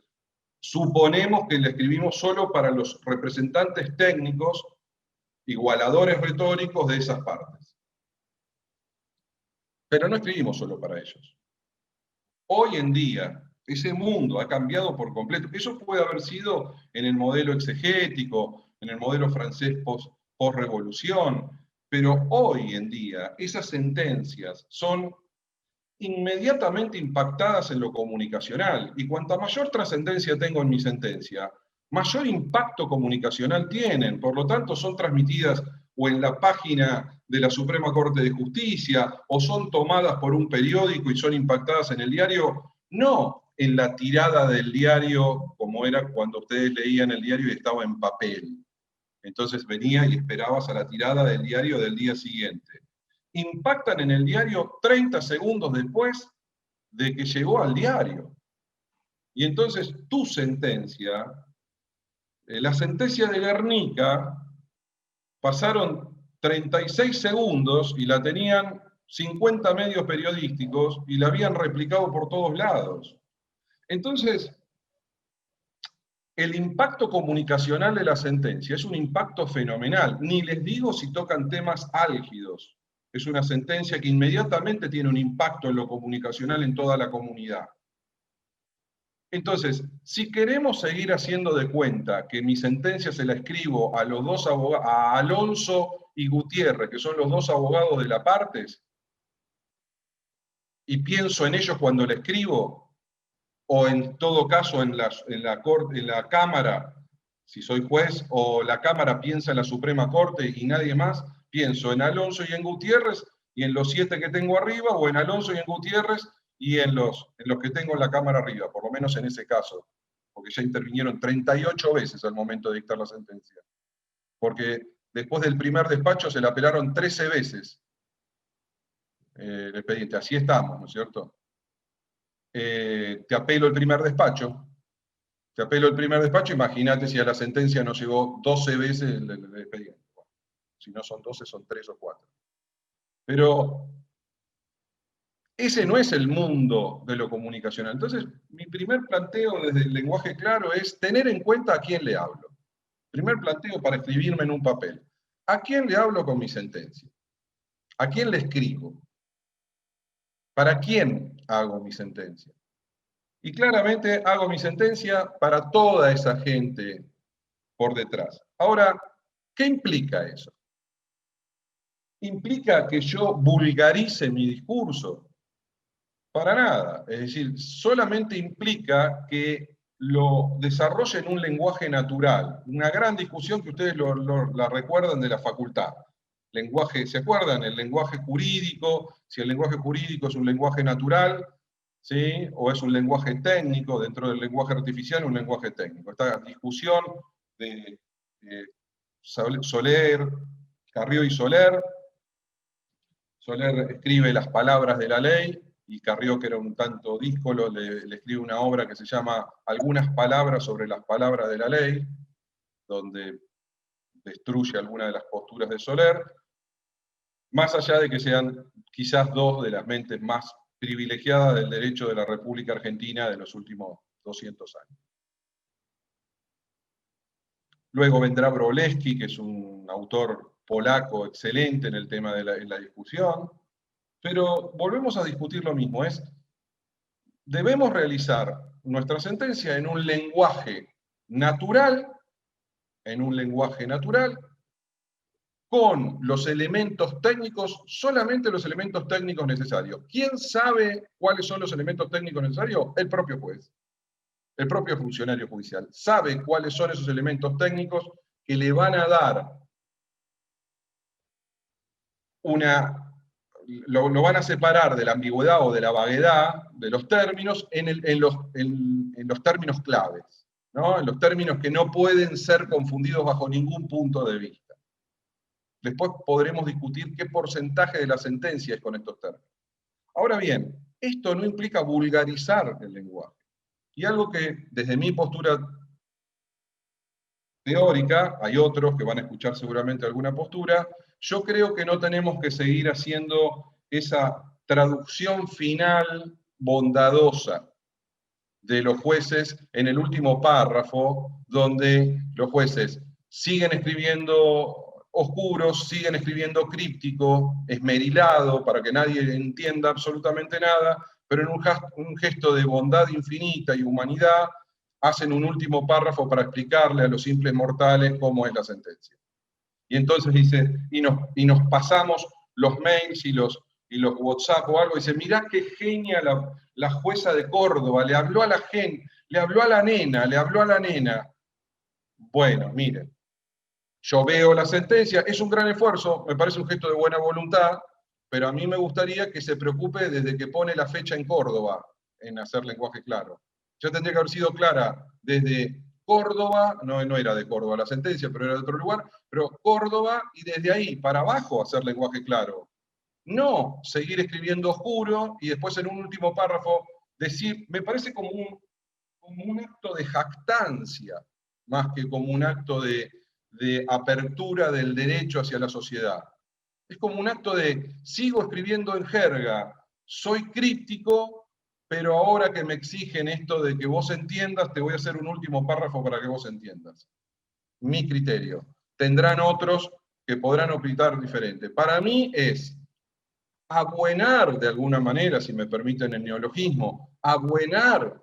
suponemos que le escribimos solo para los representantes técnicos, igualadores retóricos de esas partes. Pero no escribimos solo para ellos. Hoy en día, ese mundo ha cambiado por completo. Eso puede haber sido en el modelo exegético, en el modelo francés post-revolución, pero hoy en día esas sentencias son inmediatamente impactadas en lo comunicacional. Y cuanta mayor trascendencia tengo en mi sentencia, mayor impacto comunicacional tienen. Por lo tanto, son transmitidas o en la página de la Suprema Corte de Justicia, o son tomadas por un periódico y son impactadas en el diario, no en la tirada del diario, como era cuando ustedes leían el diario y estaba en papel. Entonces venía y esperabas a la tirada del diario del día siguiente. Impactan en el diario 30 segundos después de que llegó al diario. Y entonces tu sentencia, la sentencia de Guernica, pasaron 36 segundos y la tenían 50 medios periodísticos y la habían replicado por todos lados. Entonces, el impacto comunicacional de la sentencia es un impacto fenomenal. Ni les digo si tocan temas álgidos. Es una sentencia que inmediatamente tiene un impacto en lo comunicacional en toda la comunidad. Entonces, si queremos seguir haciendo de cuenta que mi sentencia se la escribo a los dos abogados, a Alonso y Gutiérrez, que son los dos abogados de la partes, y pienso en ellos cuando la escribo, o en todo caso en la Cámara, si soy juez, o la Cámara piensa en la Suprema Corte y nadie más, pienso en Alonso y en Gutiérrez, y en los 7 que tengo arriba, o en Alonso y en Gutiérrez, y en los que tengo en la Cámara arriba, por lo menos en ese caso, porque ya intervinieron 38 veces al momento de dictar la sentencia. Porque después del primer despacho se la apelaron 13 veces el expediente. Así estamos, ¿no es cierto? Te apelo el primer despacho. Te apelo el primer despacho, imagínate si a la sentencia no llegó 12 veces el expediente. Bueno, si no son 12, son 3 o 4. Pero ese no es el mundo de lo comunicacional. Entonces, mi primer planteo desde el lenguaje claro es tener en cuenta a quién le hablo. Primer planteo para escribirme en un papel. ¿A quién le hablo con mi sentencia? ¿A quién le escribo? ¿Para quién hago mi sentencia? Y claramente hago mi sentencia para toda esa gente por detrás. Ahora, ¿qué implica eso? ¿Implica que yo vulgarice mi discurso? Para nada. Es decir, solamente implica que lo desarrolle en un lenguaje natural. Una gran discusión que ustedes la recuerdan de la facultad. Lenguaje, ¿se acuerdan? El lenguaje jurídico, si el lenguaje jurídico es un lenguaje natural, ¿sí? O es un lenguaje técnico, dentro del lenguaje artificial un lenguaje técnico. Esta discusión de Soler, Carrió y Soler. Soler escribe las palabras de la ley, y Carrió, que era un tanto díscolo, le escribe una obra que se llama Algunas palabras sobre las palabras de la ley, donde destruye algunas de las posturas de Soler, más allá de que sean quizás dos de las mentes más privilegiadas del derecho de la República Argentina de los últimos 200 años. Luego vendrá Brolewski, que es un autor polaco excelente en el tema de la discusión, pero volvemos a discutir lo mismo, debemos realizar nuestra sentencia en un lenguaje natural, con los elementos técnicos, solamente los elementos técnicos necesarios. ¿Quién sabe cuáles son los elementos técnicos necesarios? El propio juez, el propio funcionario judicial. Sabe cuáles son esos elementos técnicos que le van a dar lo van a separar de la ambigüedad o de la vaguedad de los términos en los términos claves, ¿no? En los términos que no pueden ser confundidos bajo ningún punto de vista. Después podremos discutir qué porcentaje de la sentencia es con estos términos. Ahora bien, esto no implica vulgarizar el lenguaje. Y algo que desde mi postura teórica, hay otros que van a escuchar seguramente alguna postura, yo creo que no tenemos que seguir haciendo esa traducción final bondadosa de los jueces en el último párrafo, donde los jueces siguen escribiendo oscuros, siguen escribiendo críptico, esmerilado, para que nadie entienda absolutamente nada, pero en un gesto de bondad infinita y humanidad, hacen un último párrafo para explicarle a los simples mortales cómo es la sentencia. Y entonces dice, y nos pasamos los mails y los WhatsApp o algo, y dice, mirá qué genia la jueza de Córdoba, le habló a la gente, le habló a la nena. Bueno, miren, yo veo la sentencia, es un gran esfuerzo, me parece un gesto de buena voluntad, pero a mí me gustaría que se preocupe desde que pone la fecha en Córdoba, en hacer lenguaje claro. Ya tendría que haber sido clara desde Córdoba, no era de Córdoba la sentencia, pero era de otro lugar, pero Córdoba, y desde ahí para abajo hacer lenguaje claro. No seguir escribiendo oscuro y después en un último párrafo decir, me parece como un acto de jactancia, más que como un acto de apertura del derecho hacia la sociedad. Es como un acto de, sigo escribiendo en jerga, soy críptico, pero ahora que me exigen esto de que vos entiendas, te voy a hacer un último párrafo para que vos entiendas. Mi criterio. Tendrán otros que podrán opinar diferente. Para mí es abuenar de alguna manera, si me permiten el neologismo, abuenar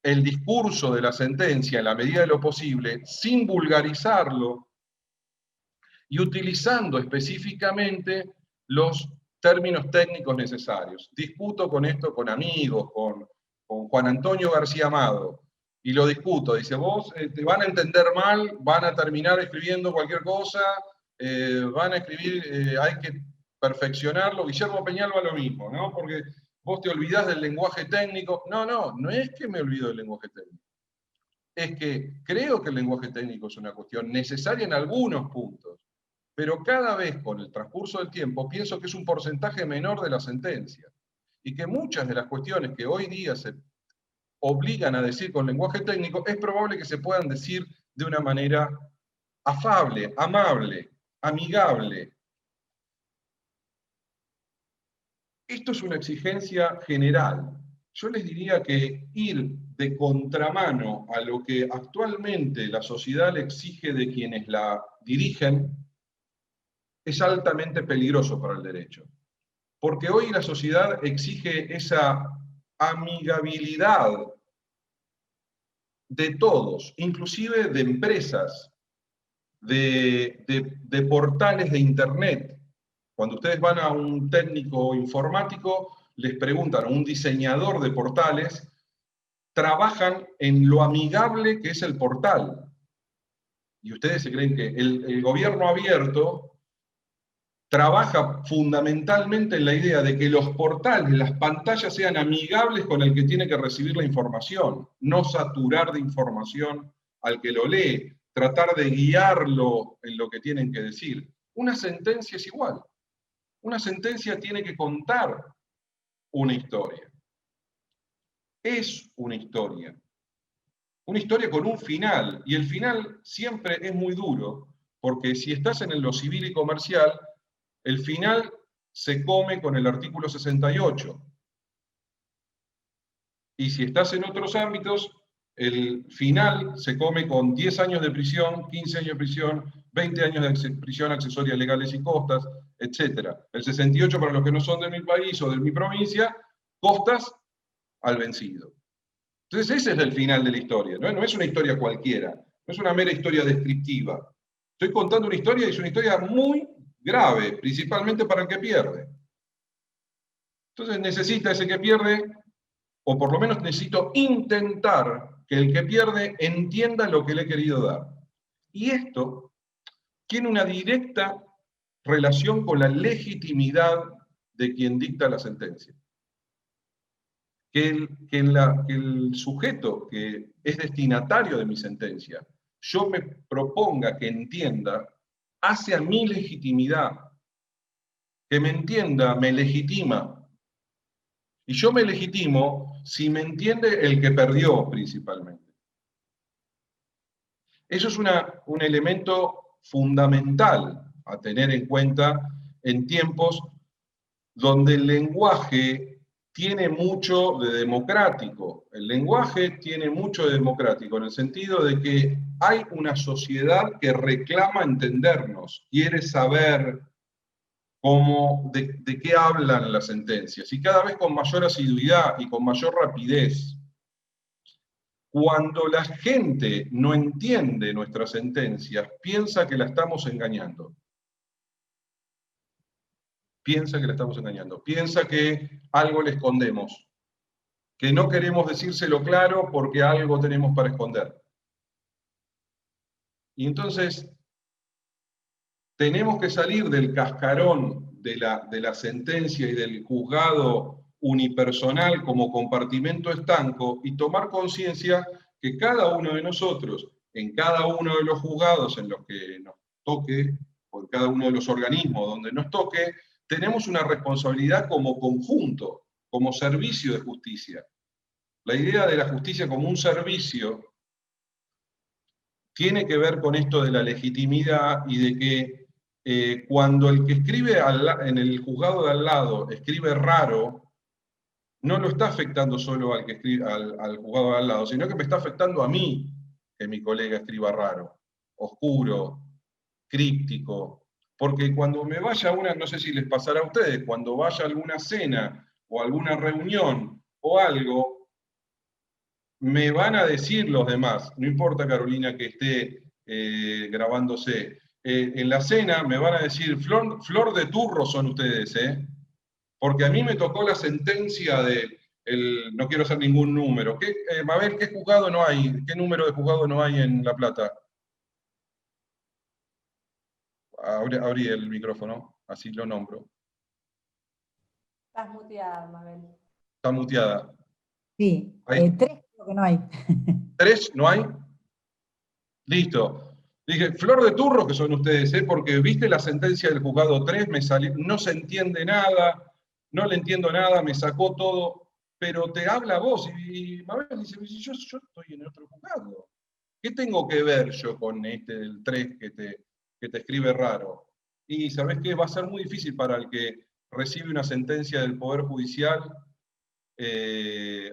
el discurso de la sentencia en la medida de lo posible, sin vulgarizarlo y utilizando específicamente los términos técnicos necesarios. Discuto con esto con amigos, con Juan Antonio García Amado, y lo discuto. Dice, vos te van a entender mal, van a terminar escribiendo cualquier cosa, van a escribir, hay que perfeccionarlo. Guillermo Peñalba lo mismo, ¿no? Porque vos te olvidás del lenguaje técnico. No es que me olvido del lenguaje técnico. Es que creo que el lenguaje técnico es una cuestión necesaria en algunos puntos, pero cada vez con el transcurso del tiempo pienso que es un porcentaje menor de la sentencia, y que muchas de las cuestiones que hoy día se obligan a decir con lenguaje técnico, es probable que se puedan decir de una manera afable, amable, amigable. Esto es una exigencia general. Yo les diría que ir de contramano a lo que actualmente la sociedad le exige de quienes la dirigen es altamente peligroso para el derecho. Porque hoy la sociedad exige esa amigabilidad de todos, inclusive de empresas, de portales de Internet. Cuando ustedes van a un técnico informático, les preguntan a un diseñador de portales, trabajan en lo amigable que es el portal. Y ustedes se creen que el gobierno abierto trabaja fundamentalmente en la idea de que los portales, las pantallas sean amigables con el que tiene que recibir la información, no saturar de información al que lo lee, tratar de guiarlo en lo que tienen que decir. Una sentencia es igual. Una sentencia tiene que contar una historia. Es una historia. Una historia con un final, y el final siempre es muy duro, porque si estás en lo civil y comercial, el final se come con el artículo 68. Y si estás en otros ámbitos, el final se come con 10 años de prisión, 15 años de prisión, 20 años de prisión accesoria legales y costas, etc. El 68 para los que no son de mi país o de mi provincia, costas al vencido. Entonces ese es el final de la historia, ¿no? No es una historia cualquiera, no es una mera historia descriptiva. Estoy contando una historia y es una historia muy grave, principalmente para el que pierde. Entonces necesita ese que pierde, o por lo menos necesito intentar que el que pierde entienda lo que le he querido dar. Y esto tiene una directa relación con la legitimidad de quien dicta la sentencia. Que el sujeto que es destinatario de mi sentencia, yo me proponga que entienda, hace a mi legitimidad. Que me entienda, me legitima. Y yo me legitimo si me entiende el que perdió, principalmente. Eso es un elemento fundamental a tener en cuenta en tiempos donde el lenguaje tiene mucho de democrático. El lenguaje tiene mucho de democrático en el sentido de que hay una sociedad que reclama entendernos, quiere saber de qué hablan las sentencias, y cada vez con mayor asiduidad y con mayor rapidez. Cuando la gente no entiende nuestras sentencias, piensa que la estamos engañando. Piensa que la estamos engañando. Piensa que algo le escondemos. Que no queremos decírselo claro porque algo tenemos para esconder. Y entonces tenemos que salir del cascarón de la sentencia y del juzgado unipersonal como compartimento estanco y tomar conciencia que cada uno de nosotros, en cada uno de los juzgados en los que nos toque, o en cada uno de los organismos donde nos toque, tenemos una responsabilidad como conjunto, como servicio de justicia. La idea de la justicia como un servicio tiene que ver con esto de la legitimidad y de que cuando el que escribe en el juzgado de al lado escribe raro, no lo está afectando solo al, que escribe, al juzgado de al lado, sino que me está afectando a mí que mi colega escriba raro, oscuro, críptico. Porque cuando me vaya a una, no sé si les pasará a ustedes, cuando vaya a alguna cena o alguna reunión o algo, me van a decir los demás, no importa Carolina que esté grabándose, en la cena me van a decir, flor de turro son ustedes, porque a mí me tocó la sentencia de, no quiero hacer ningún número, Mabel, ¿qué juzgado no hay? ¿Qué número de juzgado no hay en La Plata? Abrí el micrófono, así lo nombro. Estás muteada, Mabel. Está muteada. Sí, 3 creo que no hay. 3 no hay. Listo. Dije, flor de turro que son ustedes, porque viste la sentencia del juzgado 3, me salió, no se entiende nada, no le entiendo nada, me sacó todo, pero te habla vos. Y Mabel dice, yo estoy en otro juzgado. ¿Qué tengo que ver yo con este del 3 que te escribe raro? Y ¿sabés qué? Va a ser muy difícil para el que recibe una sentencia del Poder Judicial,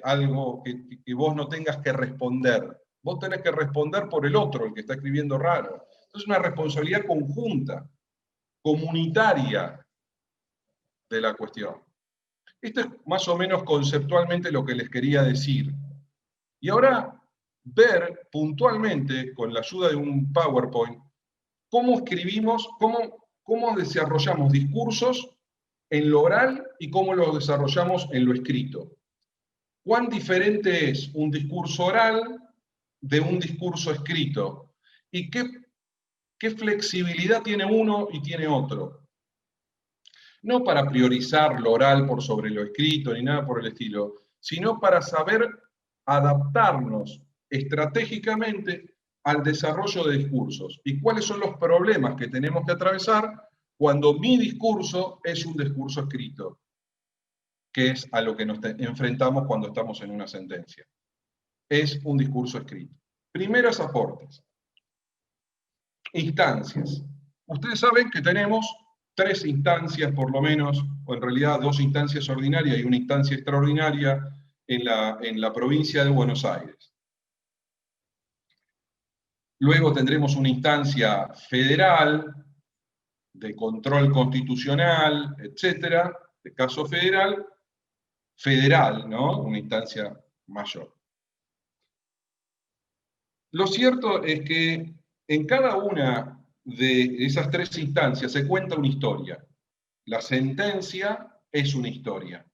algo que vos no tengas que responder. Vos tenés que responder por el otro, el que está escribiendo raro. Entonces es una responsabilidad conjunta, comunitaria de la cuestión. Esto es más o menos conceptualmente lo que les quería decir. Y ahora ver puntualmente, con la ayuda de un PowerPoint, cómo escribimos, cómo desarrollamos discursos en lo oral y cómo los desarrollamos en lo escrito. ¿Cuán diferente es un discurso oral de un discurso escrito? ¿Y qué flexibilidad tiene uno y tiene otro? No para priorizar lo oral por sobre lo escrito ni nada por el estilo, sino para saber adaptarnos estratégicamente al desarrollo de discursos y cuáles son los problemas que tenemos que atravesar cuando mi discurso es un discurso escrito, que es a lo que nos enfrentamos cuando estamos en una sentencia. Es un discurso escrito. Primeros aportes. Instancias. Ustedes saben que tenemos 3 instancias por lo menos, o en realidad 2 instancias ordinarias y una instancia extraordinaria en la provincia de Buenos Aires. Luego tendremos una instancia federal, de control constitucional, etcétera, de caso federal, ¿no? Una instancia mayor. Lo cierto es que en cada una de esas 3 instancias se cuenta una historia. La sentencia es una historia.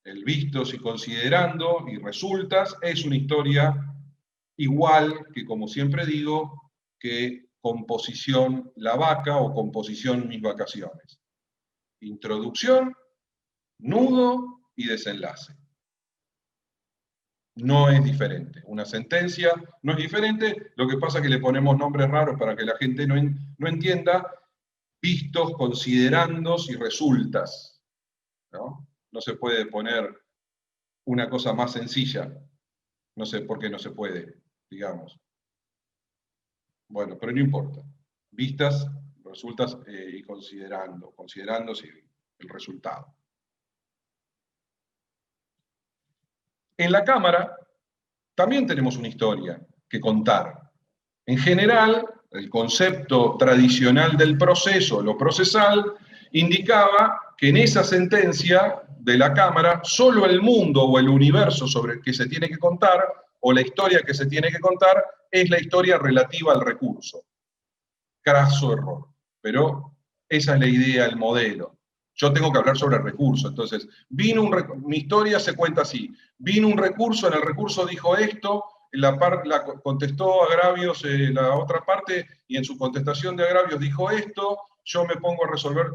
El vistos y considerando y resultas es una historia igual que, como siempre digo, que composición La Vaca o composición Mis Vacaciones. Introducción, nudo y desenlace. No es diferente. Una sentencia no es diferente, lo que pasa es que le ponemos nombres raros para que la gente no entienda, vistos, considerandos y resultas. ¿No? No se puede poner una cosa más sencilla. No sé por qué no se puede, digamos. Bueno, pero no importa. Vistas, resultas y considerando sí, el resultado. En la Cámara también tenemos una historia que contar. En general, el concepto tradicional del proceso, lo procesal, indicaba que en esa sentencia de la Cámara, solo el mundo o el universo sobre el que se tiene que contar, o la historia que se tiene que contar, es la historia relativa al recurso. Craso error. Pero esa es la idea, el modelo. Yo tengo que hablar sobre el recurso. Entonces, mi historia se cuenta así. Vino un recurso, en el recurso dijo esto, contestó Agravios la otra parte, y en su contestación de Agravios dijo esto, yo me pongo a resolver,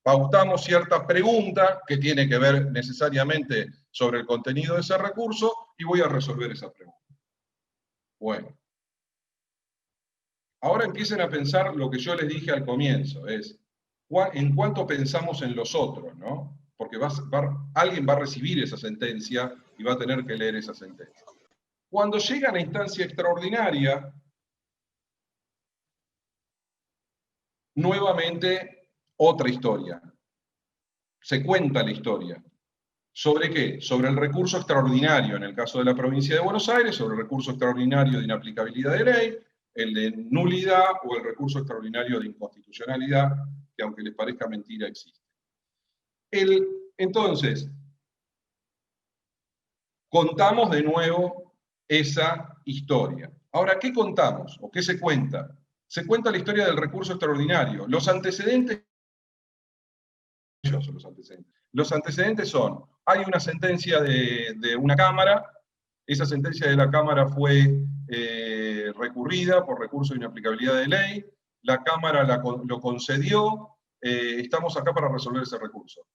pautamos cierta pregunta que tiene que ver necesariamente sobre el contenido de ese recurso, y voy a resolver esa pregunta. Bueno. Ahora empiecen a pensar lo que yo les dije al comienzo, es en cuánto pensamos en los otros, ¿no? Porque alguien va a recibir esa sentencia y va a tener que leer esa sentencia. Cuando llega a la instancia extraordinaria, nuevamente otra historia. Se cuenta la historia. ¿Sobre qué? Sobre el recurso extraordinario, en el caso de la provincia de Buenos Aires, sobre el recurso extraordinario de inaplicabilidad de ley, el de nulidad o el recurso extraordinario de inconstitucionalidad, que aunque les parezca mentira existe. Entonces, contamos de nuevo esa historia. Ahora, ¿qué contamos o qué se cuenta? Se cuenta la historia del recurso extraordinario. Los antecedentes son, hay una sentencia de una Cámara, esa sentencia de la Cámara fue recurrida por recurso de inaplicabilidad de ley, la Cámara lo concedió, estamos acá para resolver ese recurso.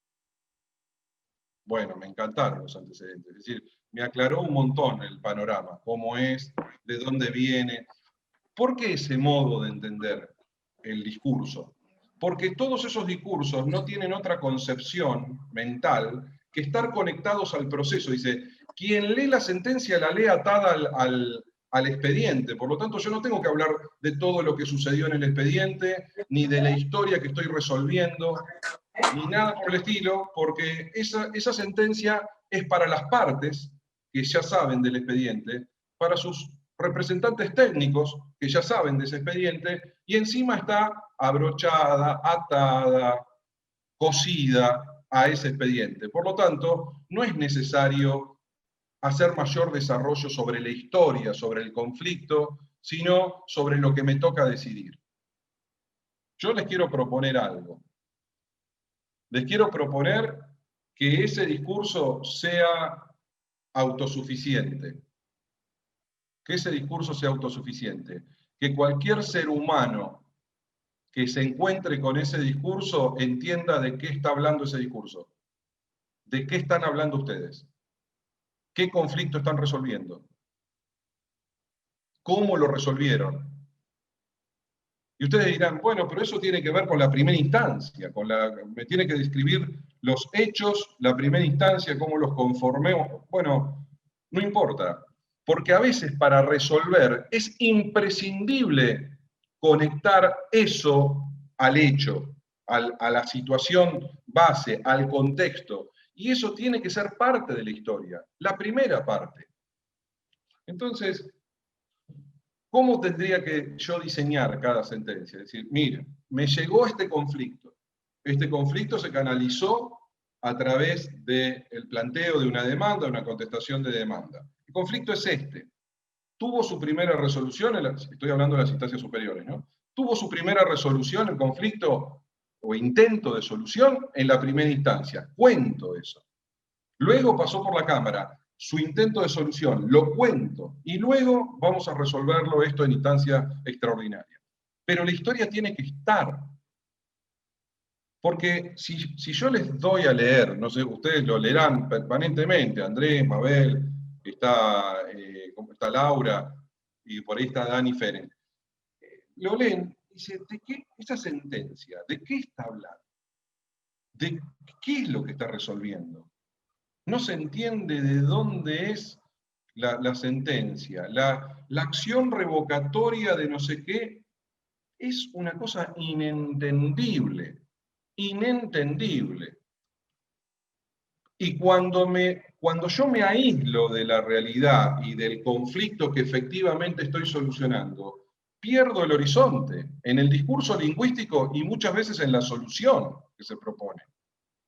Bueno, me encantaron los antecedentes, es decir, me aclaró un montón el panorama, cómo es, de dónde viene. ¿Por qué ese modo de entender el discurso? Porque todos esos discursos no tienen otra concepción mental que estar conectados al proceso. Dice, quien lee la sentencia la lee atada al expediente, por lo tanto yo no tengo que hablar de todo lo que sucedió en el expediente, ni de la historia que estoy resolviendo, ni nada por el estilo, porque esa sentencia es para las partes que ya saben del expediente, para sus representantes técnicos que ya saben de ese expediente, y encima está abrochada, atada, cosida a ese expediente. Por lo tanto, no es necesario hacer mayor desarrollo sobre la historia, sobre el conflicto, sino sobre lo que me toca decidir. Yo les quiero proponer algo. Les quiero proponer que ese discurso sea autosuficiente. Que ese discurso sea autosuficiente. Que cualquier ser humano que se encuentre con ese discurso entienda de qué está hablando ese discurso. ¿De qué están hablando ustedes? ¿Qué conflicto están resolviendo? ¿Cómo lo resolvieron? Y ustedes dirán, bueno, pero eso tiene que ver con la primera instancia, me tiene que describir los hechos, la primera instancia, cómo los conformemos. Bueno, no importa, porque a veces para resolver es imprescindible conectar eso al hecho, a la situación base, al contexto. Y eso tiene que ser parte de la historia, la primera parte. Entonces, ¿cómo tendría que yo diseñar cada sentencia? Es decir, mira, me llegó este conflicto. Este conflicto se canalizó a través del planteo de una demanda, una contestación de demanda. El conflicto es este. Tuvo su primera resolución, estoy hablando de las instancias superiores, ¿no? Tuvo su primera resolución, el conflicto o intento de solución en la primera instancia. Cuento eso. Luego pasó por la Cámara. Su intento de solución, lo cuento, y luego vamos a resolverlo esto en instancia extraordinaria. Pero la historia tiene que estar. Porque si yo les doy a leer, no sé, ustedes lo leerán permanentemente, Andrés, Mabel, está Laura, y por ahí está Dani Feren. Lo leen y dicen, ¿de qué esa sentencia? ¿De qué está hablando? ¿De qué es lo que está resolviendo? No se entiende de dónde es la sentencia. La acción revocatoria de no sé qué es una cosa inentendible. Inentendible. Y cuando yo me aíslo de la realidad y del conflicto que efectivamente estoy solucionando, pierdo el horizonte en el discurso lingüístico y muchas veces en la solución que se propone.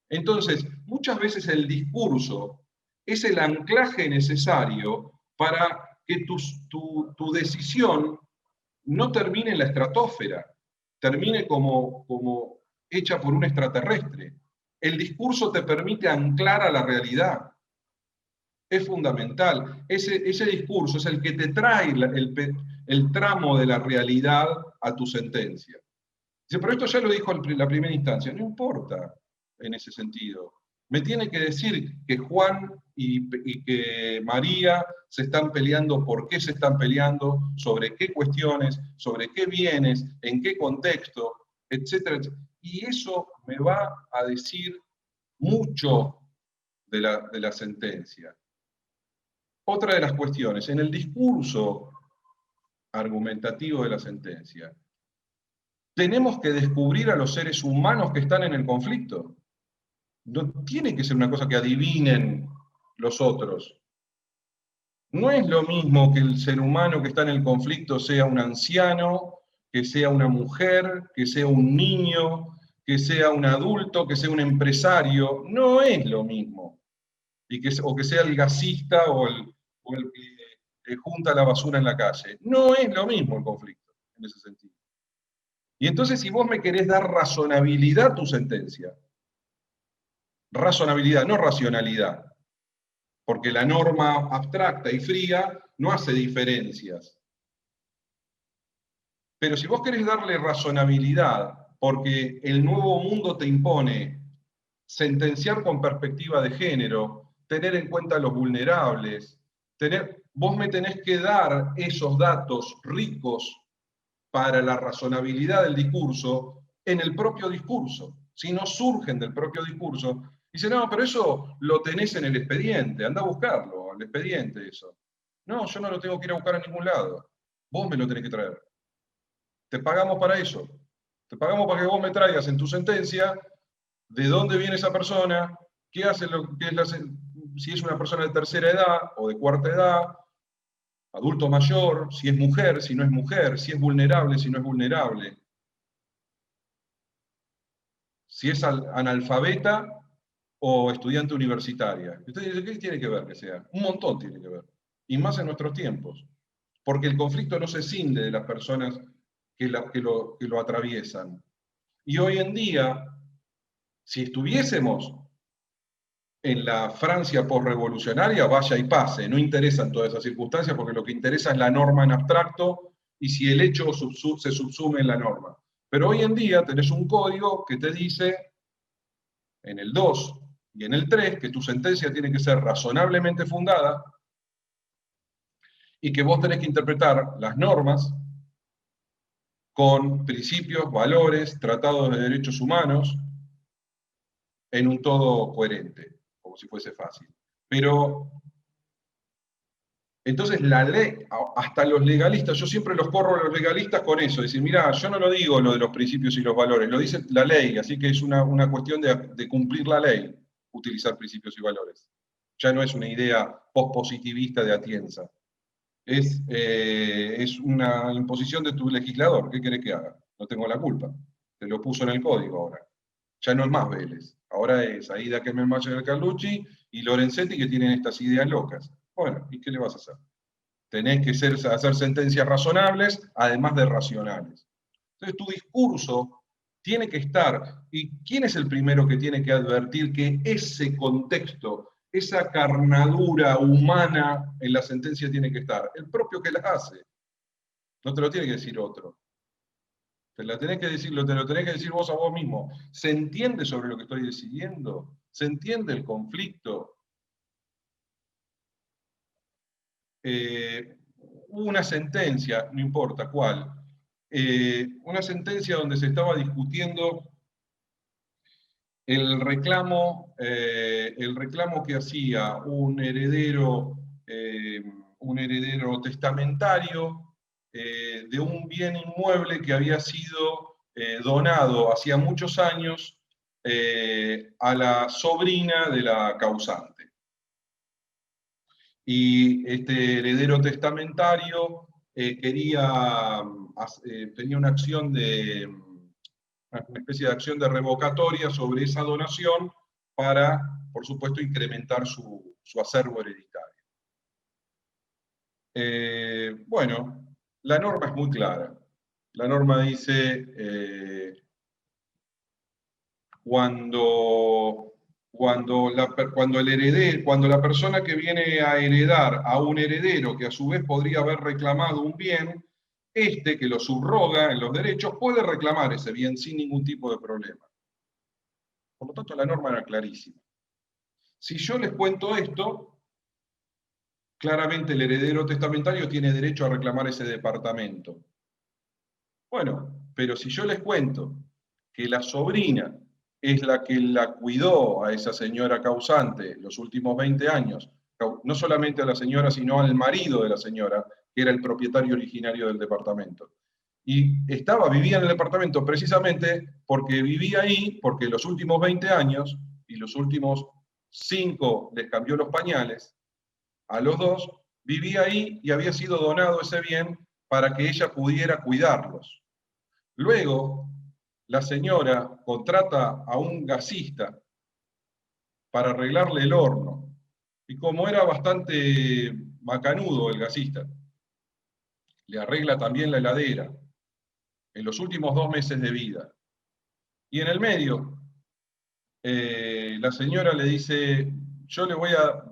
Entonces, muchas veces el discurso es el anclaje necesario para que tu decisión no termine en la estratosfera, termine como hecha por un extraterrestre. El discurso te permite anclar a la realidad. Es fundamental. Ese discurso es el que te trae el tramo de la realidad a tu sentencia. Dice, pero esto ya lo dijo la primera instancia. No importa en ese sentido. Me tiene que decir que Juan y que María se están peleando, por qué se están peleando, sobre qué cuestiones, sobre qué bienes, en qué contexto, etcétera, etcétera. Y eso me va a decir mucho de la sentencia. Otra de las cuestiones, en el discurso argumentativo de la sentencia, tenemos que descubrir a los seres humanos que están en el conflicto. No tiene que ser una cosa que adivinen los otros. No es lo mismo que el ser humano que está en el conflicto sea un anciano, que sea una mujer, que sea un niño, que sea un adulto, que sea un empresario. No es lo mismo. O que sea el gasista o el que junta la basura en la calle. No es lo mismo el conflicto, en ese sentido. Y entonces, si vos me querés dar razonabilidad a tu sentencia, razonabilidad, no racionalidad, porque la norma abstracta y fría no hace diferencias. Pero si vos querés darle razonabilidad, porque el nuevo mundo te impone sentenciar con perspectiva de género, tener en cuenta a los vulnerables, vos me tenés que dar esos datos ricos para la razonabilidad del discurso en el propio discurso. Si no surgen del propio discurso, dice, no, pero eso lo tenés en el expediente, anda a buscarlo, el expediente eso. No, yo no lo tengo que ir a buscar a ningún lado, vos me lo tenés que traer. Te pagamos para eso, te pagamos para que vos me traigas en tu sentencia de dónde viene esa persona, qué hace si es una persona de tercera edad o de cuarta edad, adulto mayor, si es mujer, si no es mujer, si es vulnerable, si no es vulnerable. Si es analfabeta o estudiante universitaria. Usted dice, ¿qué tiene que ver que sea? Un montón tiene que ver. Y más en nuestros tiempos. Porque el conflicto no se cinde de las personas que lo atraviesan. Y hoy en día, si estuviésemos en la Francia posrevolucionaria, vaya y pase, no interesan todas esas circunstancias porque lo que interesa es la norma en abstracto y si el hecho se subsume en la norma. Pero hoy en día tenés un código que te dice, en el 2 y en el 3, que tu sentencia tiene que ser razonablemente fundada y que vos tenés que interpretar las normas con principios, valores, tratados de derechos humanos, en un todo coherente, como si fuese fácil. Pero, entonces la ley, hasta los legalistas, yo siempre los corro a los legalistas con eso, decir, mira, yo no lo digo lo de los principios y los valores, lo dice la ley, así que es una cuestión de cumplir la ley, utilizar principios y valores. Ya no es una idea pospositivista de Atienza. Es una imposición de tu legislador. ¿Qué querés que haga? No tengo la culpa. Te lo puso en el código ahora. Ya no es más Vélez. Ahora es Aida Kemenmacher Carlucci y Lorenzetti que tienen estas ideas locas. Bueno, ¿y qué le vas a hacer? Tenés que hacer sentencias razonables, además de racionales. Entonces tu discurso tiene que estar, ¿y quién es el primero que tiene que advertir que ese contexto, esa carnadura humana en la sentencia tiene que estar? El propio que la hace. No te lo tiene que decir otro. Te lo tenés que decir vos a vos mismo. ¿Se entiende sobre lo que estoy decidiendo? ¿Se entiende el conflicto? Una sentencia, no importa cuál, una sentencia donde se estaba discutiendo el reclamo que hacía un heredero testamentario de un bien inmueble que había sido donado hacía muchos años a la sobrina de la causante. Y este heredero testamentario tenía una acción una especie de acción de revocatoria sobre esa donación para, por supuesto, incrementar su acervo hereditario. Bueno, la norma es muy clara. La norma dice, cuando la persona que viene a heredar a un heredero que a su vez podría haber reclamado un bien, que lo subroga en los derechos puede reclamar ese bien sin ningún tipo de problema. Por lo tanto, la norma era clarísima. Si yo les cuento esto, claramente el heredero testamentario tiene derecho a reclamar ese departamento. Bueno, pero si yo les cuento que la sobrina es la que la cuidó a esa señora causante los últimos 20 años, no solamente a la señora, sino al marido de la señora, que era el propietario originario del departamento. Y vivía en el departamento precisamente porque vivía ahí, porque los últimos 20 años y los últimos 5 les cambió los pañales, a los 2 vivía ahí y había sido donado ese bien para que ella pudiera cuidarlos. Luego, la señora contrata a un gasista para arreglarle el horno. Y como era bastante macanudo el gasista, le arregla también la heladera en los últimos 2 meses de vida. Y en el medio, la señora le dice,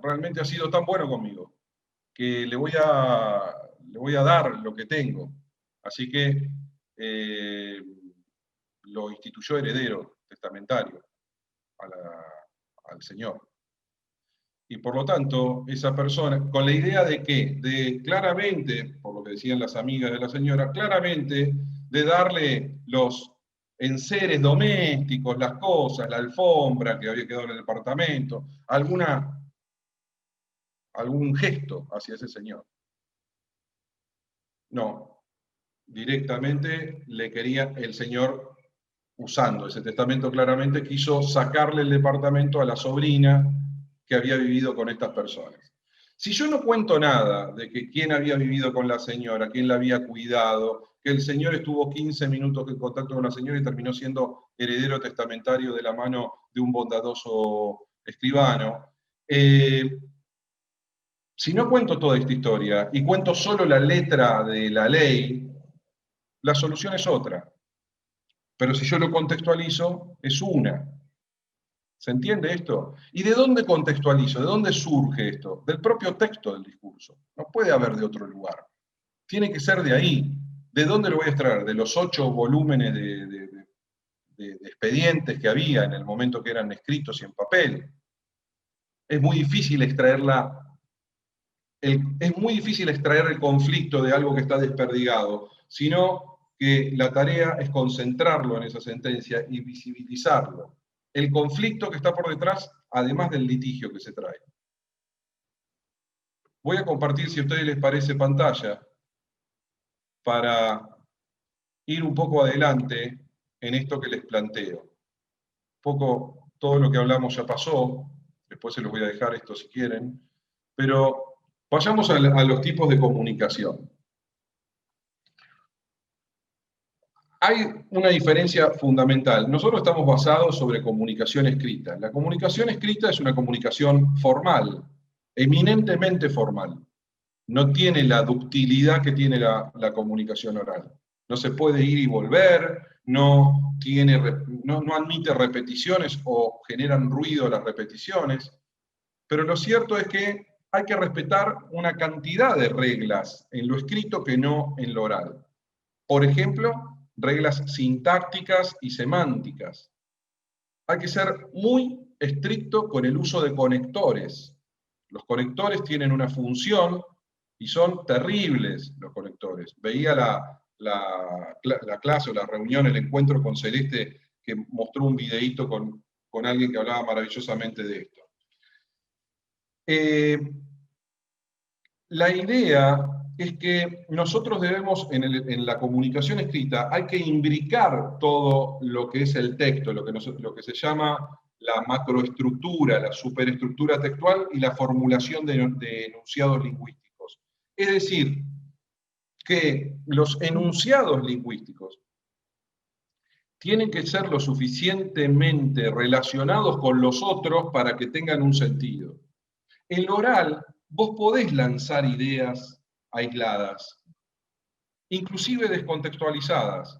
realmente ha sido tan bueno conmigo, que le voy a dar lo que tengo. Así que lo instituyó heredero testamentario al señor. Y por lo tanto, esa persona, con la idea de que, claramente, por lo que decían las amigas de la señora, claramente de darle los enseres domésticos, las cosas, la alfombra que había quedado en el departamento, algún gesto hacia ese señor. No, directamente le quería el señor, usando ese testamento claramente, quiso sacarle el departamento a la sobrina que había vivido con estas personas. Si yo no cuento nada de que quién había vivido con la señora, quién la había cuidado, que el señor estuvo 15 minutos en contacto con la señora y terminó siendo heredero testamentario de la mano de un bondadoso escribano. Si no cuento toda esta historia y cuento solo la letra de la ley, la solución es otra. Pero si yo lo contextualizo, es una. ¿Se entiende esto? ¿Y de dónde contextualizo? ¿De dónde surge esto? Del propio texto del discurso. No puede haber de otro lugar. Tiene que ser de ahí. ¿De dónde lo voy a extraer? De los 8 volúmenes de expedientes que había en el momento que eran escritos y en papel. Es muy difícil extraerla. Es muy difícil extraer el conflicto de algo que está desperdigado, sino que la tarea es concentrarlo en esa sentencia y visibilizarlo. El conflicto que está por detrás, además del litigio que se trae. Voy a compartir, si a ustedes les parece, pantalla, para ir un poco adelante en esto que les planteo. Un poco todo lo que hablamos ya pasó, después se los voy a dejar esto si quieren, pero vayamos a los tipos de comunicación. Hay una diferencia fundamental. Nosotros estamos basados sobre comunicación escrita. La comunicación escrita es una comunicación formal, eminentemente formal. No tiene la ductilidad que tiene la comunicación oral. No se puede ir y volver, no admite repeticiones o generan ruido las repeticiones. Pero lo cierto es que hay que respetar una cantidad de reglas en lo escrito que no en lo oral. Por ejemplo, reglas sintácticas y semánticas. Hay que ser muy estricto con el uso de conectores. Los conectores tienen una función y son terribles los conectores. Veía la clase o la reunión, el encuentro con Celeste, que mostró un videíto con alguien que hablaba maravillosamente de esto. La idea es que nosotros debemos, en la comunicación escrita, hay que imbricar todo lo que es el texto, lo que se llama la macroestructura, la superestructura textual y la formulación de enunciados lingüísticos. Es decir, que los enunciados lingüísticos tienen que ser lo suficientemente relacionados con los otros para que tengan un sentido. En lo oral, vos podés lanzar ideas aisladas, inclusive descontextualizadas,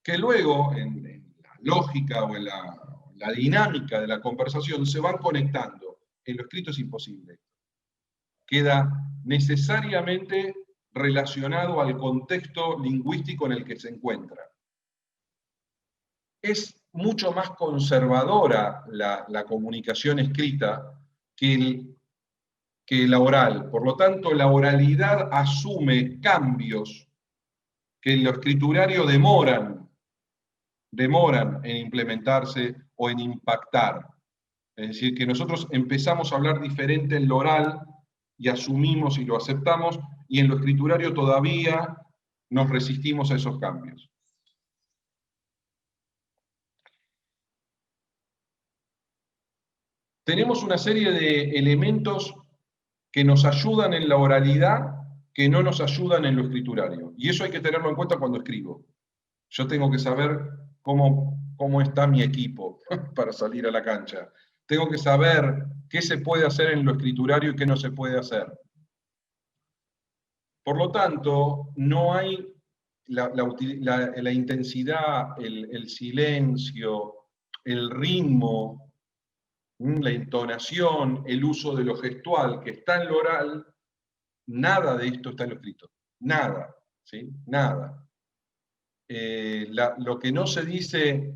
que luego en la lógica o en la dinámica de la conversación se van conectando. En lo escrito es imposible. Queda necesariamente relacionado al contexto lingüístico en el que se encuentra. Es mucho más conservadora la comunicación escrita que la oral. Por lo tanto, la oralidad asume cambios que en lo escriturario demoran en implementarse o en impactar. Es decir, que nosotros empezamos a hablar diferente en lo oral y asumimos y lo aceptamos, y en lo escriturario todavía nos resistimos a esos cambios. Tenemos una serie de elementos que nos ayudan en la oralidad, que no nos ayudan en lo escriturario. Y eso hay que tenerlo en cuenta cuando escribo. Yo tengo que saber cómo está mi equipo para salir a la cancha. Tengo que saber qué se puede hacer en lo escriturario y qué no se puede hacer. Por lo tanto, no hay la intensidad, el silencio, el ritmo, la entonación, el uso de lo gestual que está en lo oral. Nada de esto está en lo escrito. Nada. ¿Sí? Nada. Lo que no se dice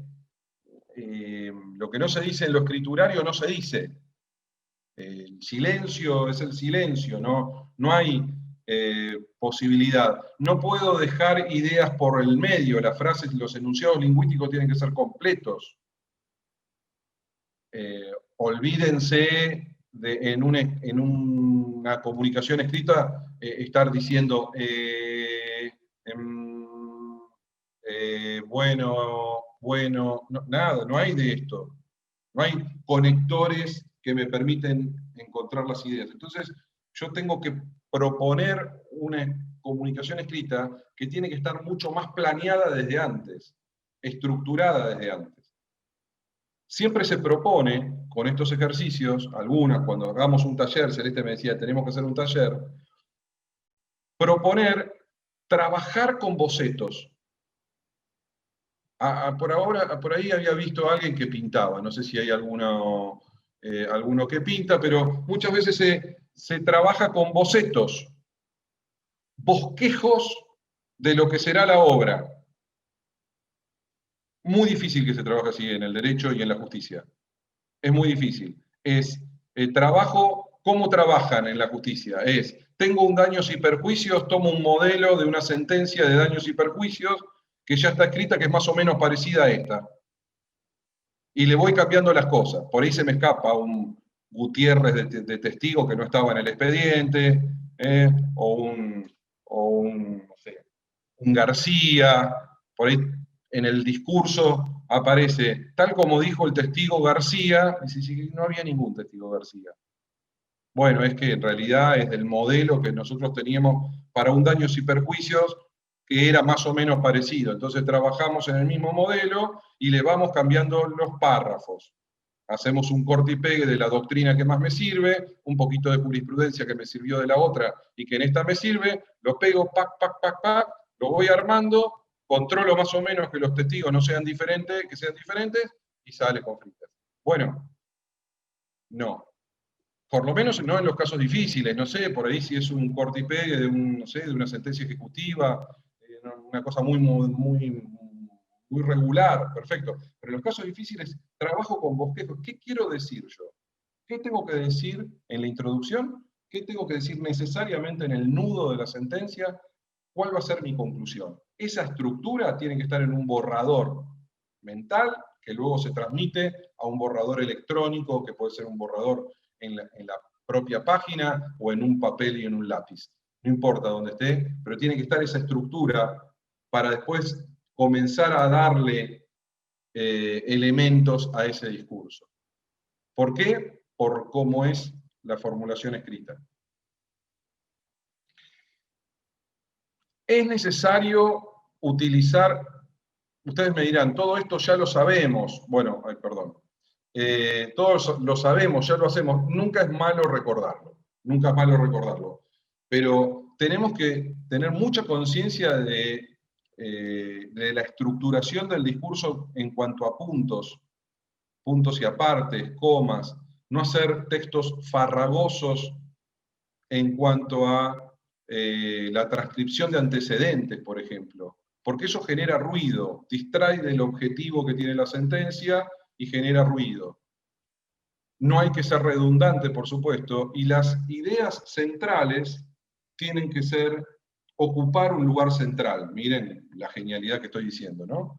en lo escriturario no se dice. El silencio es el silencio, no hay posibilidad. No puedo dejar ideas por el medio, las frases, los enunciados lingüísticos tienen que ser completos. Olvídense en una comunicación escrita estar diciendo bueno, no, nada, no hay de esto. No hay conectores que me permiten encontrar las ideas. Entonces, yo tengo que proponer una comunicación escrita que tiene que estar mucho más planeada desde antes, estructurada desde antes. siempre se propone con estos ejercicios, algunas, cuando hagamos un taller, Celeste me decía, tenemos que hacer un taller, proponer trabajar con bocetos. Por ahí había visto a alguien que pintaba, no sé si hay alguno que pinta, pero muchas veces se trabaja con bocetos, bosquejos de lo que será la obra. Muy difícil que se trabaje así en el derecho y en la justicia. Es muy difícil. Es ¿cómo trabajan en la justicia? Tengo un daños y perjuicios, tomo un modelo de una sentencia de daños y perjuicios que ya está escrita, que es más o menos parecida a esta. Y le voy cambiando las cosas. Por ahí se me escapa un Gutiérrez de testigo que no estaba en el expediente, o un García. Por ahí en el discurso aparece, tal como dijo el testigo García, y dice, no había ningún testigo García. Bueno, es que en realidad es del modelo que nosotros teníamos para un daños y perjuicios que era más o menos parecido. Entonces trabajamos en el mismo modelo y le vamos cambiando los párrafos. Hacemos un corte y pegue de la doctrina que más me sirve, un poquito de jurisprudencia que me sirvió de la otra y que en esta me sirve, lo pego, pac, pac, pac, pac, lo voy armando, controlo más o menos que los testigos no sean diferentes, que sean diferentes, y sale conflicto. Bueno, no. Por lo menos no en los casos difíciles, no sé, por ahí si es un corte y pegue de, de una sentencia ejecutiva, una cosa muy regular, perfecto. Pero en los casos difíciles trabajo con bosquejos. ¿Qué quiero decir yo? ¿Qué tengo que decir en la introducción? ¿Qué tengo que decir necesariamente en el nudo de la sentencia? ¿Cuál va a ser mi conclusión? Esa estructura tiene que estar en un borrador mental, que luego se transmite a un borrador electrónico, que puede ser un borrador en la propia página, o en un papel y en un lápiz. No importa dónde esté, pero tiene que estar esa estructura para después comenzar a darle elementos a ese discurso. ¿Por qué? Por cómo es la formulación escrita. Es necesario utilizar, ustedes me dirán, todo esto ya lo sabemos, bueno, perdón, todos lo sabemos, ya lo hacemos, nunca es malo recordarlo, nunca es malo recordarlo, pero tenemos que tener mucha conciencia de la estructuración del discurso en cuanto a puntos y apartes, comas, no hacer textos farragosos en cuanto a la transcripción de antecedentes, por ejemplo, porque eso genera ruido, distrae del objetivo que tiene la sentencia y genera ruido. No hay que ser redundante, por supuesto, y las ideas centrales tienen que ocupar un lugar central. Miren la genialidad que estoy diciendo, ¿no?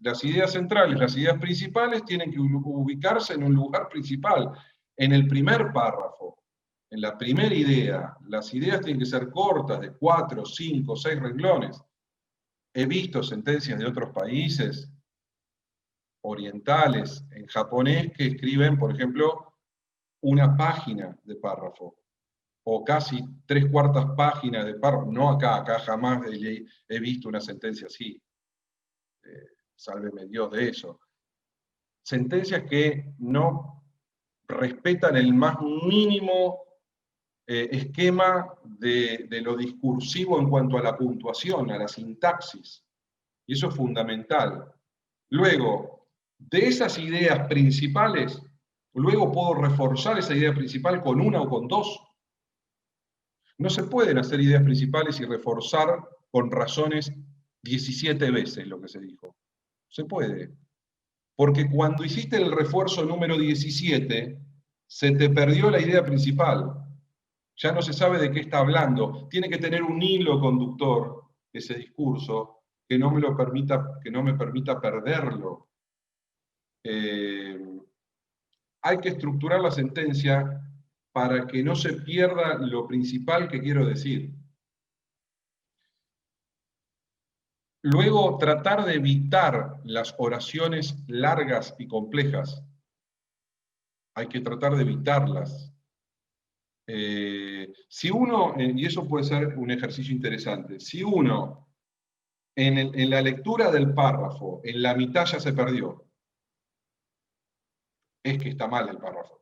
Las ideas centrales, las ideas principales tienen que ubicarse en un lugar principal, en el primer párrafo. En la primera idea, las ideas tienen que ser cortas, de 4, 5, 6 renglones. He visto sentencias de otros países orientales, en japonés, que escriben, por ejemplo, una página de párrafo, o casi 3/4 páginas de párrafo. No acá jamás he visto una sentencia así. Sálveme Dios de eso. Sentencias que no respetan el más mínimo esquema de lo discursivo en cuanto a la puntuación, a la sintaxis. Y eso es fundamental. Luego, de esas ideas principales, luego puedo reforzar esa idea principal con una o con dos. No se pueden hacer ideas principales y reforzar con razones 17 veces lo que se dijo. Se puede. Porque cuando hiciste el refuerzo número 17, se te perdió la idea principal. Ya no se sabe de qué está hablando. Tiene que tener un hilo conductor ese discurso que no me permita perderlo. Hay que estructurar la sentencia para que no se pierda lo principal que quiero decir. Luego, tratar de evitar las oraciones largas y complejas. Hay que tratar de evitarlas. Si uno, y eso puede ser un ejercicio interesante, si uno en la lectura del párrafo, en la mitad ya se perdió, es que está mal el párrafo.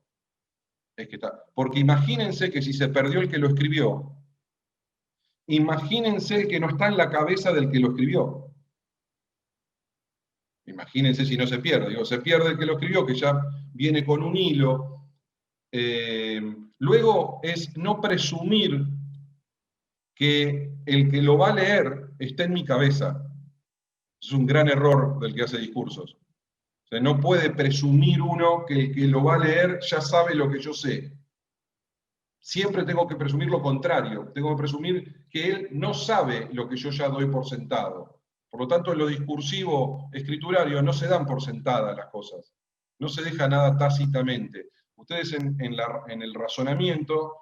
Porque imagínense que si se perdió el que lo escribió, imagínense que no está en la cabeza del que lo escribió. Imagínense si no se pierde. Digo, se pierde el que lo escribió, que ya viene con un hilo. Luego es no presumir que el que lo va a leer está en mi cabeza. Es un gran error del que hace discursos. O sea, no puede presumir uno que el que lo va a leer ya sabe lo que yo sé. Siempre tengo que presumir lo contrario. Tengo que presumir que él no sabe lo que yo ya doy por sentado. Por lo tanto, en lo discursivo escriturario no se dan por sentadas las cosas. No se deja nada tácitamente. Ustedes en el razonamiento,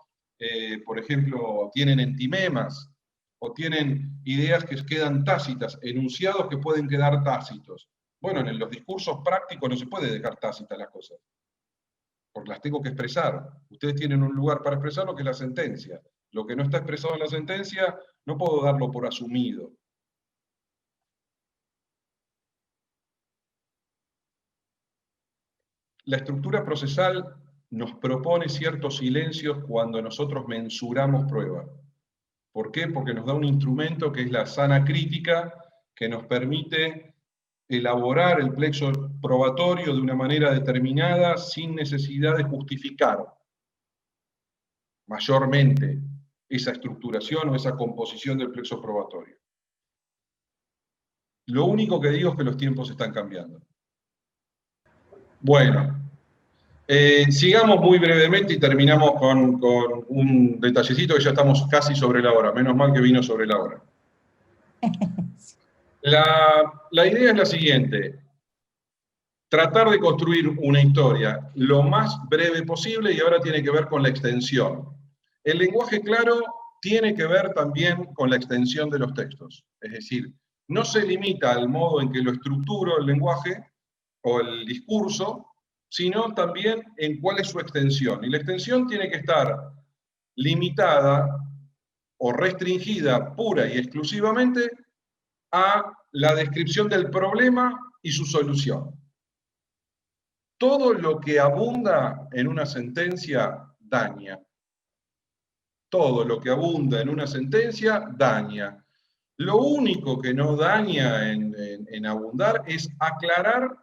por ejemplo, tienen entimemas o tienen ideas que quedan tácitas, enunciados que pueden quedar tácitos. Bueno, en los discursos prácticos no se puede dejar tácitas las cosas, porque las tengo que expresar. Ustedes tienen un lugar para expresarlo que es la sentencia. Lo que no está expresado en la sentencia no puedo darlo por asumido. La estructura procesal nos propone ciertos silencios cuando nosotros mensuramos prueba. ¿Por qué? Porque nos da un instrumento que es la sana crítica, que nos permite elaborar el plexo probatorio de una manera determinada sin necesidad de justificar mayormente esa estructuración o esa composición del plexo probatorio. Lo único que digo es que los tiempos están cambiando. Bueno, sigamos muy brevemente y terminamos con un detallecito que ya estamos casi sobre la hora. Menos mal que vino sobre la hora. La idea es la siguiente. Tratar de construir una historia lo más breve posible y ahora tiene que ver con la extensión. El lenguaje claro tiene que ver también con la extensión de los textos. Es decir, no se limita al modo en que lo estructuro el lenguaje o el discurso, sino también en cuál es su extensión. Y la extensión tiene que estar limitada o restringida pura y exclusivamente a la descripción del problema y su solución. Todo lo que abunda en una sentencia daña. Todo lo que abunda en una sentencia daña. Lo único que no daña en abundar es aclarar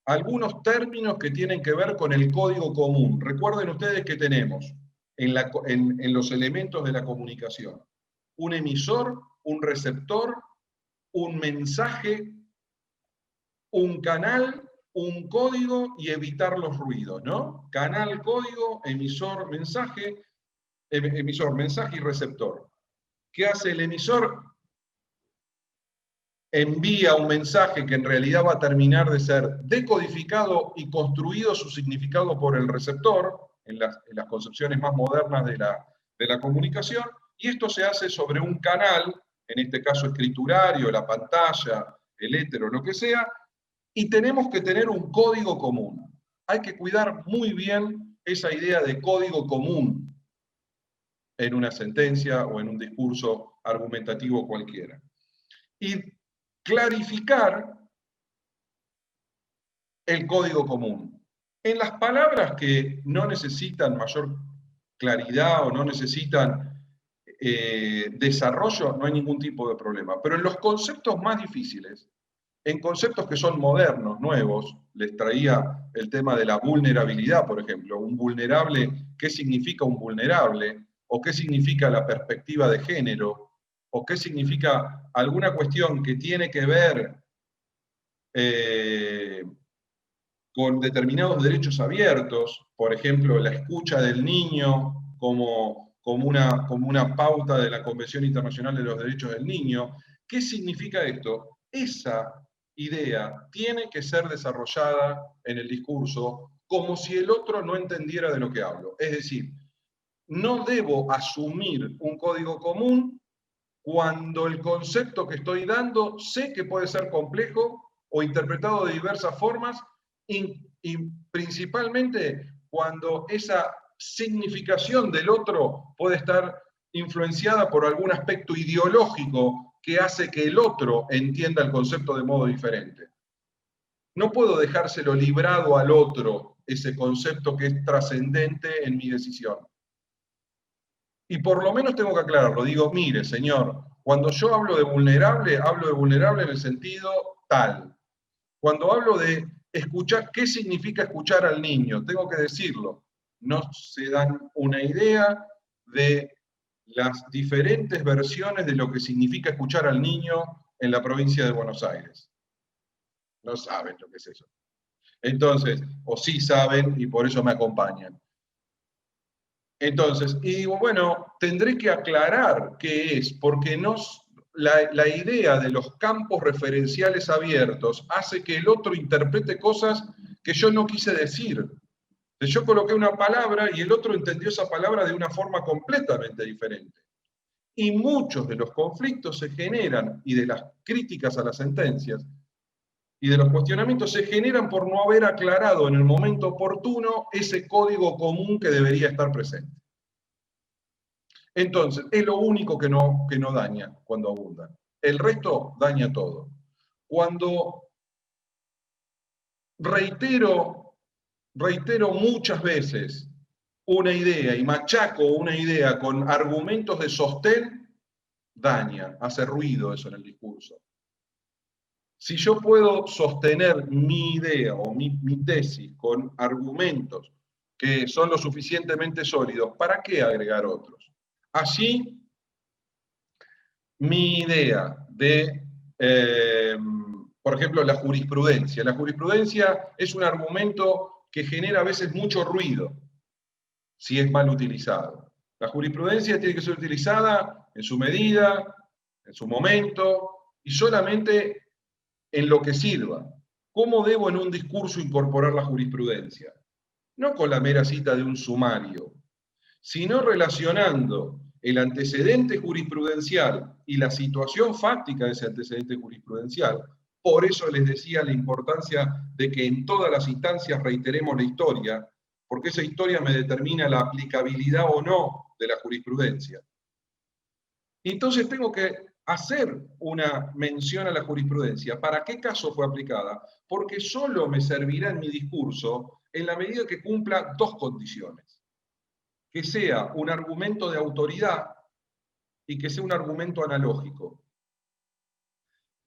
algunos términos que tienen que ver con el código común. Recuerden ustedes que tenemos en los elementos de la comunicación un emisor, un receptor, un mensaje, un canal, un código y evitar los ruidos, ¿no? Canal, código, emisor, mensaje y receptor. ¿Qué hace el emisor? Envía un mensaje que en realidad va a terminar de ser decodificado y construido su significado por el receptor, en las concepciones más modernas de la comunicación, y esto se hace sobre un canal, en este caso escriturario, la pantalla, el éter o lo que sea, y tenemos que tener un código común. Hay que cuidar muy bien esa idea de código común en una sentencia o en un discurso argumentativo cualquiera. Y clarificar el código común. En las palabras que no necesitan mayor claridad o no necesitan desarrollo, no hay ningún tipo de problema. Pero en los conceptos más difíciles, en conceptos que son modernos, nuevos, les traía el tema de la vulnerabilidad, por ejemplo. Un vulnerable, ¿qué significa un vulnerable? ¿O qué significa la perspectiva de género? ¿O qué significa alguna cuestión que tiene que ver con determinados derechos abiertos? Por ejemplo, la escucha del niño como una pauta de la Convención Internacional de los Derechos del Niño. ¿Qué significa esto? Esa idea tiene que ser desarrollada en el discurso como si el otro no entendiera de lo que hablo. Es decir, no debo asumir un código común cuando el concepto que estoy dando sé que puede ser complejo o interpretado de diversas formas, y principalmente cuando esa significación del otro puede estar influenciada por algún aspecto ideológico que hace que el otro entienda el concepto de modo diferente. No puedo dejárselo librado al otro ese concepto que es trascendente en mi decisión. Y por lo menos tengo que aclararlo. Digo, mire, señor, cuando yo hablo de vulnerable en el sentido tal. Cuando hablo de escuchar, ¿qué significa escuchar al niño? Tengo que decirlo. No se dan una idea de las diferentes versiones de lo que significa escuchar al niño en la provincia de Buenos Aires. No saben lo que es eso. Entonces, o sí saben y por eso me acompañan. Entonces, y digo, bueno, tendré que aclarar qué es, porque la idea de los campos referenciales abiertos hace que el otro interprete cosas que yo no quise decir. Yo coloqué una palabra y el otro entendió esa palabra de una forma completamente diferente. Y muchos de los conflictos se generan, y de las críticas a las sentencias, y de los cuestionamientos se generan por no haber aclarado en el momento oportuno ese código común que debería estar presente. Entonces, es lo único que no daña cuando abundan. El resto daña todo. Cuando reitero muchas veces una idea y machaco una idea con argumentos de sostén, daña, hace ruido eso en el discurso. Si yo puedo sostener mi idea o mi tesis con argumentos que son lo suficientemente sólidos, ¿para qué agregar otros? Así, mi idea de, por ejemplo, la jurisprudencia. La jurisprudencia es un argumento que genera a veces mucho ruido si es mal utilizado. La jurisprudencia tiene que ser utilizada en su medida, en su momento, y solamente en lo que sirva. ¿Cómo debo en un discurso incorporar la jurisprudencia? No con la mera cita de un sumario, sino relacionando el antecedente jurisprudencial y la situación fáctica de ese antecedente jurisprudencial. Por eso les decía la importancia de que en todas las instancias reiteremos la historia, porque esa historia me determina la aplicabilidad o no de la jurisprudencia. Y entonces tengo que hacer una mención a la jurisprudencia. ¿Para qué caso fue aplicada? Porque solo me servirá en mi discurso en la medida que cumpla dos condiciones. Que sea un argumento de autoridad y que sea un argumento analógico.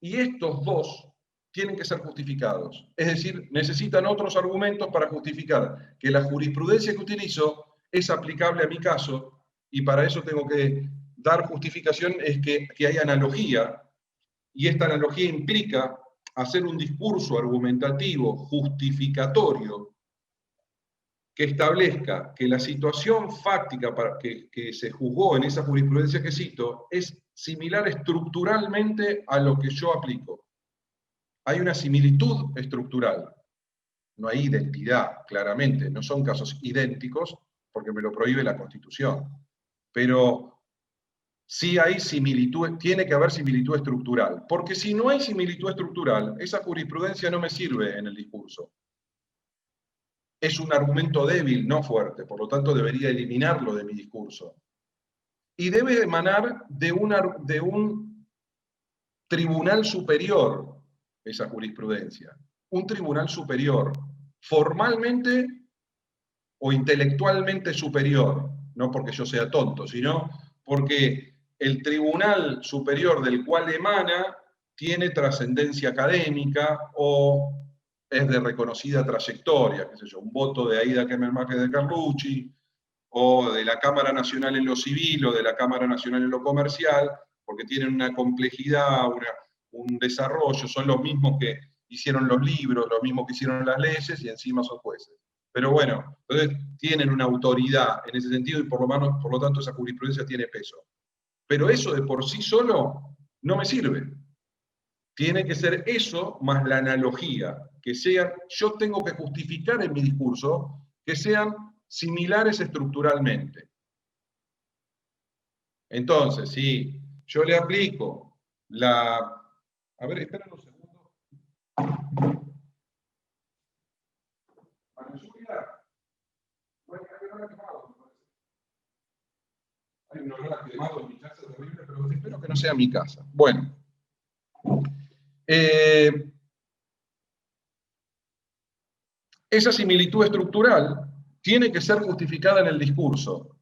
Y estos dos tienen que ser justificados. Es decir, necesitan otros argumentos para justificar que la jurisprudencia que utilizo es aplicable a mi caso, y para eso tengo que dar justificación, es que hay analogía, y esta analogía implica hacer un discurso argumentativo justificatorio que establezca que la situación fáctica que se juzgó en esa jurisprudencia que cito es similar estructuralmente a lo que yo aplico. Hay una similitud estructural, no hay identidad, claramente, no son casos idénticos porque me lo prohíbe la Constitución, pero sí hay similitud, tiene que haber similitud estructural, porque si no hay similitud estructural, esa jurisprudencia no me sirve en el discurso. Es un argumento débil, no fuerte, por lo tanto debería eliminarlo de mi discurso. Y debe emanar de un tribunal superior esa jurisprudencia. Un tribunal superior, formalmente o intelectualmente superior, no porque yo sea tonto, sino porque el tribunal superior del cual emana tiene trascendencia académica o es de reconocida trayectoria, qué sé yo, un voto de Aida Kemermaque de Carlucci, o de la Cámara Nacional en lo civil, o de la Cámara Nacional en lo comercial, porque tienen una complejidad, un desarrollo, son los mismos que hicieron los libros, los mismos que hicieron las leyes, y encima son jueces. Pero bueno, entonces tienen una autoridad en ese sentido, y por lo tanto esa jurisprudencia tiene peso. Pero eso de por sí solo no me sirve. Tiene que ser eso más la analogía, que sean, yo tengo que justificar en mi discurso que sean similares estructuralmente. Entonces, si yo le aplico la... A ver, esperen un segundo. Hay un olor a quemado en mi casa terrible, pero espero que no sea mi casa. Bueno. esa similitud estructural tiene que ser justificada en el discurso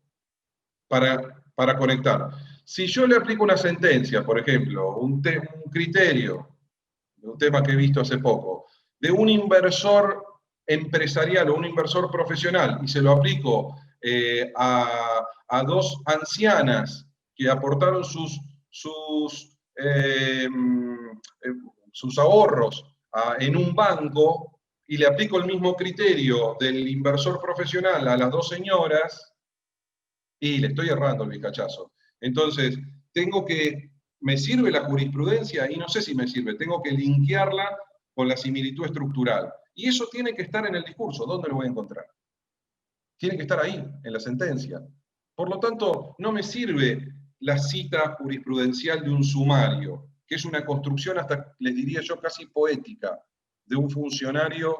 para conectar. Si yo le aplico una sentencia, por ejemplo, un criterio, un tema que he visto hace poco, de un inversor empresarial o un inversor profesional, y se lo aplico a dos ancianas que aportaron sus ahorros en un banco, y le aplico el mismo criterio del inversor profesional a las dos señoras, y le estoy errando el vizcachazo. Entonces, me sirve la jurisprudencia, y no sé si me sirve, tengo que linkearla con la similitud estructural. Y eso tiene que estar en el discurso. ¿Dónde lo voy a encontrar? Tiene que estar ahí, en la sentencia. Por lo tanto, no me sirve la cita jurisprudencial de un sumario, que es una construcción, hasta les diría yo, casi poética, de un funcionario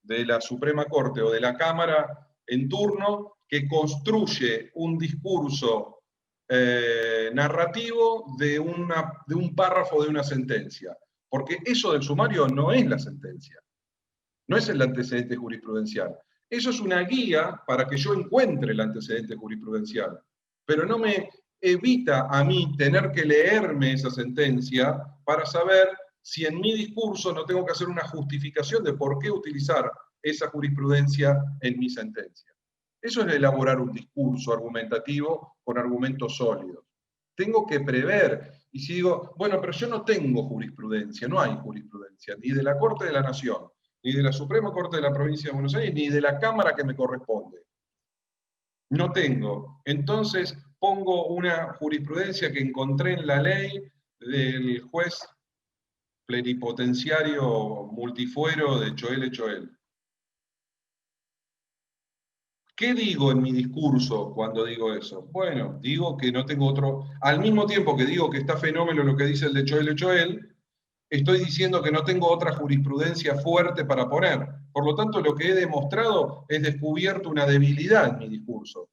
de la Suprema Corte o de la Cámara en turno, que construye un discurso narrativo de un párrafo de una sentencia. Porque eso del sumario no es la sentencia, no es el antecedente jurisprudencial. Eso es una guía para que yo encuentre el antecedente jurisprudencial, pero no me evita a mí tener que leerme esa sentencia para saber si en mi discurso no tengo que hacer una justificación de por qué utilizar esa jurisprudencia en mi sentencia. Eso es elaborar un discurso argumentativo con argumentos sólidos. Tengo que prever, y si digo, bueno, pero yo no tengo jurisprudencia, no hay jurisprudencia, ni de la Corte de la Nación, ni de la Suprema Corte de la Provincia de Buenos Aires, ni de la Cámara que me corresponde. No tengo. Entonces pongo una jurisprudencia que encontré en la ley del juez plenipotenciario multifuero de Choel Choel. ¿Qué digo en mi discurso cuando digo eso? Bueno, digo que no tengo otro... Al mismo tiempo que digo que está fenómeno lo que dice el de Choel Choel, estoy diciendo que no tengo otra jurisprudencia fuerte para poner. Por lo tanto, lo que he demostrado es descubierto una debilidad en mi discurso,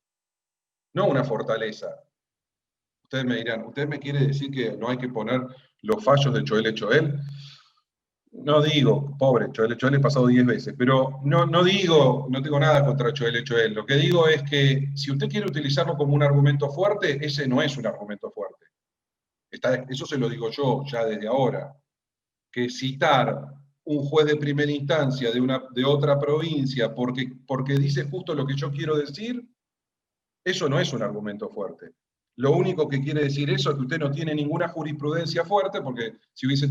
no una fortaleza. Ustedes me dirán, ¿usted me quiere decir que no hay que poner los fallos de Choel Choel? No digo, pobre, Choel Choel he pasado 10 veces, pero no digo, no tengo nada contra Choel Choel. Lo que digo es que si usted quiere utilizarlo como un argumento fuerte, ese no es un argumento fuerte. Eso se lo digo yo ya desde ahora. Que citar un juez de primera instancia de otra provincia porque dice justo lo que yo quiero decir, eso no es un argumento fuerte. Lo único que quiere decir eso es que usted no tiene ninguna jurisprudencia fuerte, porque si hubiese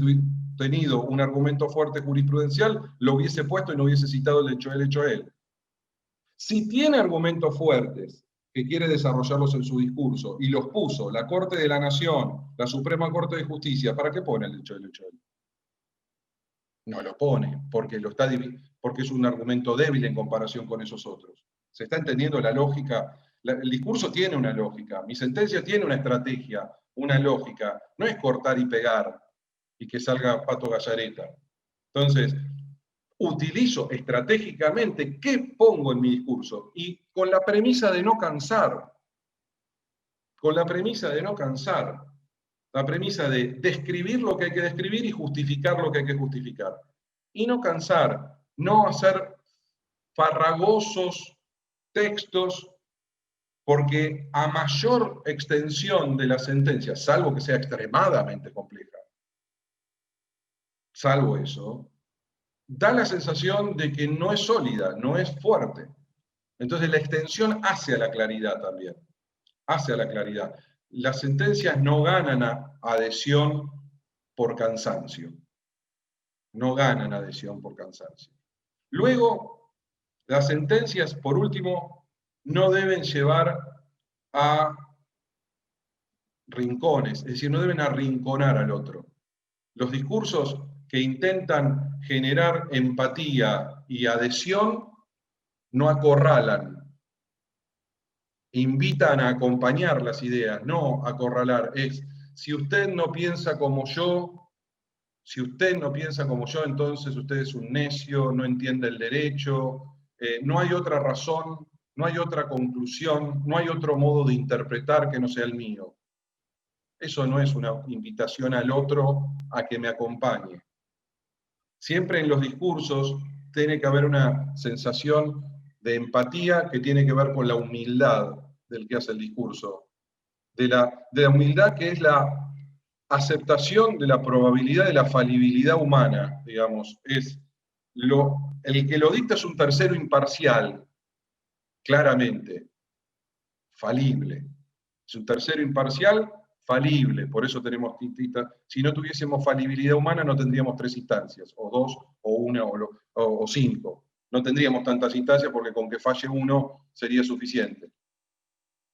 tenido un argumento fuerte jurisprudencial, lo hubiese puesto y no hubiese citado el hecho él. Si tiene argumentos fuertes que quiere desarrollarlos en su discurso, y los puso la Corte de la Nación, la Suprema Corte de Justicia, ¿para qué pone el hecho él? No lo pone, porque es un argumento débil en comparación con esos otros. ¿Se está entendiendo la lógica? El discurso tiene una lógica, mi sentencia tiene una estrategia, una lógica. No es cortar y pegar y que salga Pato Gallareta. Entonces, utilizo estratégicamente qué pongo en mi discurso, y con la premisa de no cansar. Con la premisa de no cansar. La premisa de describir lo que hay que describir y justificar lo que hay que justificar. Y no cansar, no hacer farragosos textos, porque a mayor extensión de la sentencia, salvo que sea extremadamente compleja, salvo eso, da la sensación de que no es sólida, no es fuerte. Entonces la extensión hace a la claridad también, hace a la claridad. Las sentencias no ganan adhesión por cansancio. No ganan adhesión por cansancio. Luego, las sentencias, por último, no deben llevar a rincones, es decir, no deben arrinconar al otro. Los discursos que intentan generar empatía y adhesión no acorralan, invitan a acompañar las ideas, no acorralar. Es, si usted no piensa como yo, entonces usted es un necio, no entiende el derecho, no hay otra razón, no hay otra conclusión, no hay otro modo de interpretar que no sea el mío. Eso no es una invitación al otro a que me acompañe. Siempre en los discursos tiene que haber una sensación de empatía que tiene que ver con la humildad del que hace el discurso. De la humildad que es la aceptación de la probabilidad de la falibilidad humana, digamos. El que lo dicta es un tercero imparcial, claramente, falible. Es un tercero imparcial, falible, por eso tenemos distintas. Si no tuviésemos falibilidad humana, no tendríamos 3 instancias, o 2, o 1, o 5. No tendríamos tantas instancias porque con que falle uno sería suficiente.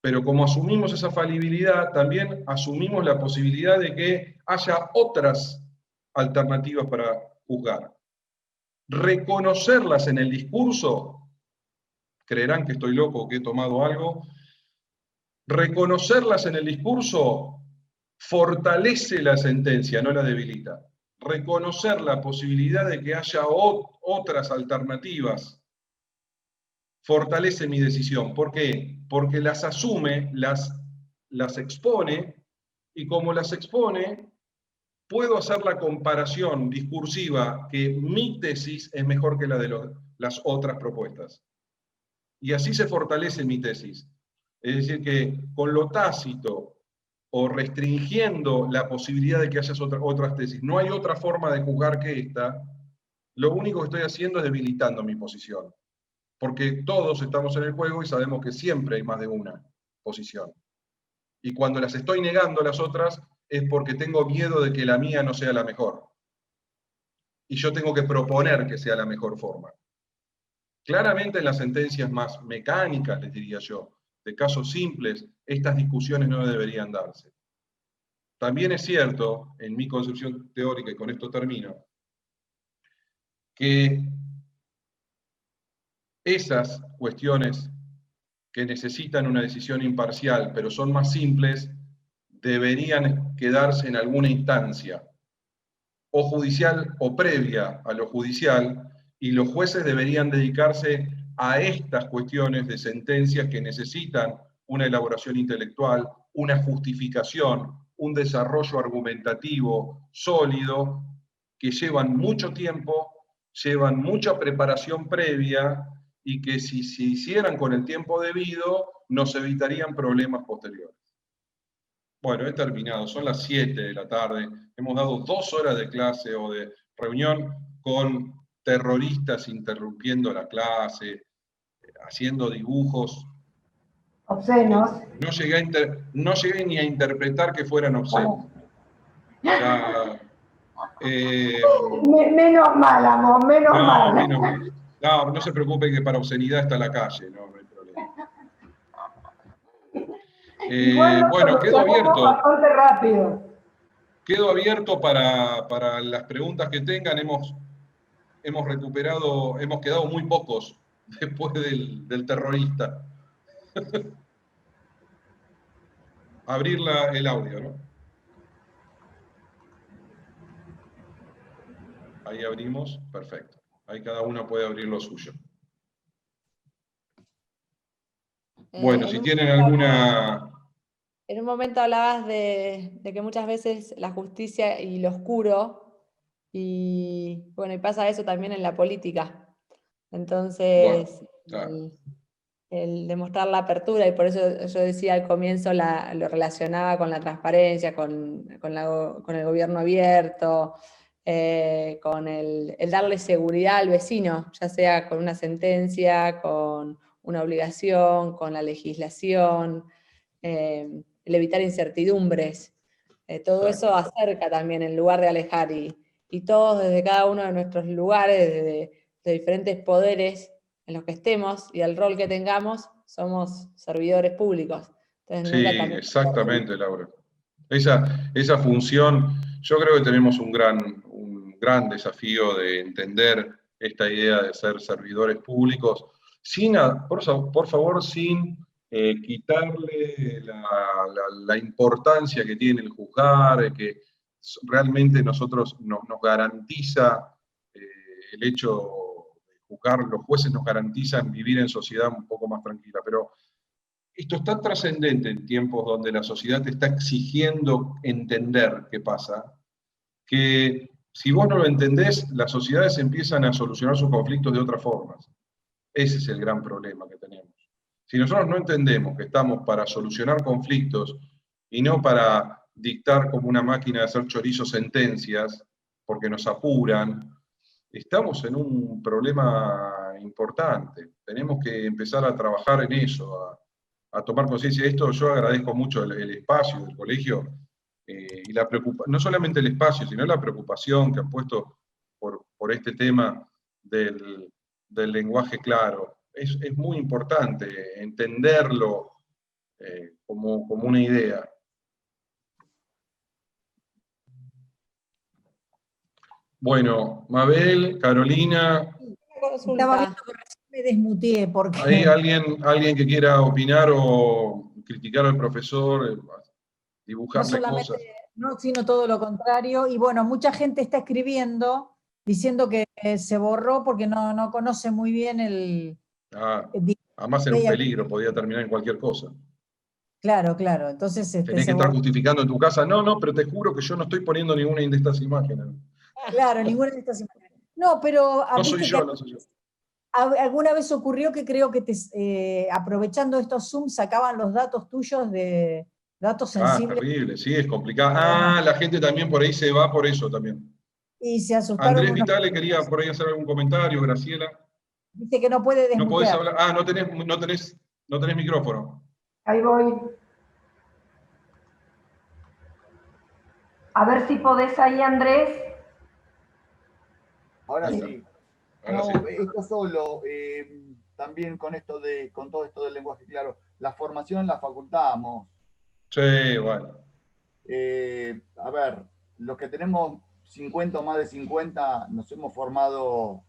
Pero como asumimos esa falibilidad, también asumimos la posibilidad de que haya otras alternativas para juzgar. Reconocerlas en el discurso, creerán que estoy loco o que he tomado algo, reconocerlas en el discurso fortalece la sentencia, no la debilita. Reconocer la posibilidad de que haya otras alternativas fortalece mi decisión. ¿Por qué? Porque las asume, las expone, y como las expone, puedo hacer la comparación discursiva que mi tesis es mejor que la de las otras propuestas. Y así se fortalece mi tesis. Es decir, que con lo tácito o restringiendo la posibilidad de que haya otras tesis, no hay otra forma de juzgar que esta, lo único que estoy haciendo es debilitando mi posición. Porque todos estamos en el juego y sabemos que siempre hay más de una posición. Y cuando las estoy negando las otras, es porque tengo miedo de que la mía no sea la mejor. Y yo tengo que proponer que sea la mejor forma. Claramente en las sentencias más mecánicas, les diría yo, de casos simples, estas discusiones no deberían darse. También es cierto, en mi concepción teórica, y con esto termino, que esas cuestiones que necesitan una decisión imparcial, pero son más simples, deberían quedarse en alguna instancia, o judicial o previa a lo judicial, y los jueces deberían dedicarse a estas cuestiones de sentencias que necesitan una elaboración intelectual, una justificación, un desarrollo argumentativo sólido, que llevan mucho tiempo, llevan mucha preparación previa, y que si se hicieran con el tiempo debido, nos evitarían problemas posteriores. Bueno, he terminado, son las 7 de la tarde, hemos dado 2 horas de clase o de reunión con terroristas interrumpiendo la clase, haciendo dibujos. Obscenos. No llegué ni a interpretar que fueran obscenos. Ya, Menos mal, amor, menos mal. Menos mal. No se preocupe que para obscenidad está la calle, no hay problema. Bueno, quedo abierto. Bastante rápido. Quedo abierto para las preguntas que tengan. Hemos quedado muy pocos después del terrorista. Abrir el audio, ¿no? Ahí abrimos, perfecto. Ahí cada uno puede abrir lo suyo. Bueno, si tienen alguna... En un momento hablabas de que muchas veces la justicia y lo oscuro, y bueno, y pasa eso también en la política. Entonces, Bueno, claro. el demostrar la apertura, y por eso yo decía al comienzo, lo relacionaba con la transparencia, con el gobierno abierto, con el darle seguridad al vecino, ya sea con una sentencia, con una obligación, con la legislación, el evitar incertidumbres. Todo eso acerca también en lugar de alejar, y todos desde cada uno de nuestros lugares, de diferentes poderes en los que estemos y el rol que tengamos, somos servidores públicos. Entonces, sí, exactamente, Laura. Esa función, yo creo que tenemos un gran desafío de entender esta idea de ser servidores públicos, por favor, sin quitarle la importancia que tiene el juzgar, que realmente nos garantiza el hecho de juzgar, los jueces nos garantizan vivir en sociedad un poco más tranquila, pero esto es tan trascendente en tiempos donde la sociedad te está exigiendo entender qué pasa, que si vos no lo entendés, las sociedades empiezan a solucionar sus conflictos de otras formas. Ese es el gran problema que tenemos. Si nosotros no entendemos que estamos para solucionar conflictos y no para dictar como una máquina de hacer chorizo sentencias, porque nos apuran, estamos en un problema importante. Tenemos que empezar a trabajar en eso, a tomar conciencia de esto. Yo agradezco mucho el espacio del colegio y no solamente el espacio, sino la preocupación que han puesto por este tema del lenguaje claro. Es muy importante entenderlo como una idea. Bueno, Mabel, Carolina. Estaba viendo que recién me desmuteé porque... ¿Hay alguien que quiera opinar o criticar al profesor, dibujarle no solamente, cosas? No, sino todo lo contrario. Y bueno, mucha gente está escribiendo diciendo que se borró porque no conoce muy bien el... Además era un peligro, podía terminar en cualquier cosa. Claro. Entonces tenés que estar justificando en tu casa. No, pero te juro que yo no estoy poniendo ninguna de estas imágenes. Claro, ninguna de estas imágenes. No, pero... No soy yo. ¿Alguna vez ocurrió que creo que aprovechando estos Zoom sacaban los datos tuyos de datos sensibles? Terrible, sí, es complicado. La gente también por ahí se va por eso también. Y se asustaron. Andrés Vitale quería por ahí hacer algún comentario, Graciela. Dice que no puede desmutear. No podés hablar. No tenés micrófono. Ahí voy. A ver si podés ahí, Andrés. Ahora sí. Esto solo, también con todo esto del lenguaje claro, la formación en la facultad, Amos. Sí, bueno. A ver, los que tenemos 50 o más de 50 nos hemos formado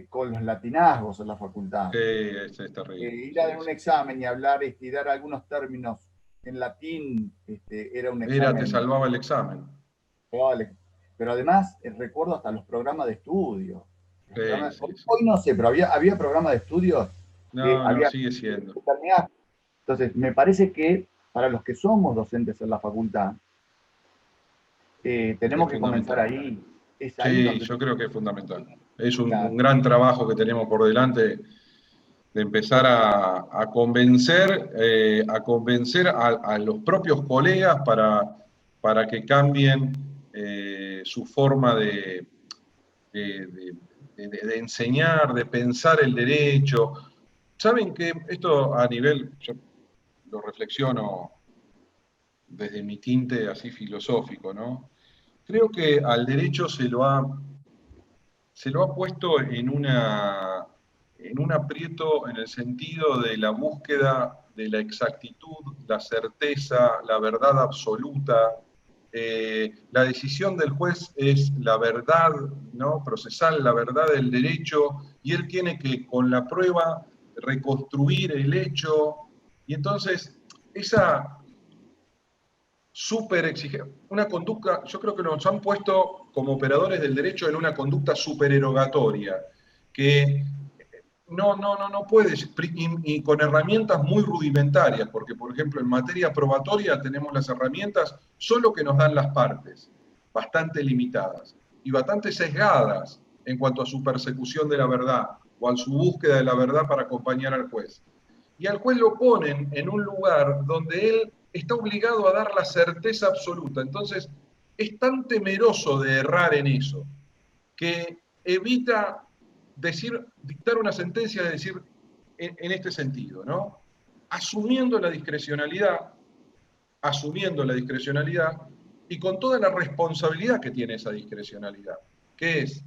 con los latinazgos en la facultad. Sí, es terrible. Ir a dar un examen y hablar y dar algunos términos en latín era un examen. Te salvaba el examen. Pero además recuerdo hasta los programas de estudio. Sí. Hoy no sé, pero había programas de estudio. No, sigue siendo. Entonces, me parece que para los que somos docentes en la facultad, tenemos que comenzar ahí. Sí, yo creo que es fundamental. Es un gran trabajo que tenemos por delante de empezar a convencer a los propios colegas para que cambien su forma de enseñar, de pensar el derecho. Saben que esto a nivel, yo lo reflexiono desde mi tinte así filosófico, ¿no? Creo que al derecho se lo ha puesto en un aprieto en el sentido de la búsqueda de la exactitud, la certeza, la verdad absoluta. La decisión del juez es la verdad, ¿no?, procesal, la verdad del derecho, y él tiene que, con la prueba, reconstruir el hecho. Y entonces, esa súper exigente, una conducta, yo creo que nos han puesto como operadores del derecho en una conducta supererogatoria, que no puedes, y con herramientas muy rudimentarias, porque por ejemplo en materia probatoria tenemos las herramientas solo que nos dan las partes, bastante limitadas y bastante sesgadas en cuanto a su persecución de la verdad o a su búsqueda de la verdad para acompañar al juez. Y al juez lo ponen en un lugar donde él está obligado a dar la certeza absoluta. Entonces es tan temeroso de errar en eso que evita dictar una sentencia de decir en este sentido, ¿no? Asumiendo la discrecionalidad y con toda la responsabilidad que tiene esa discrecionalidad, que es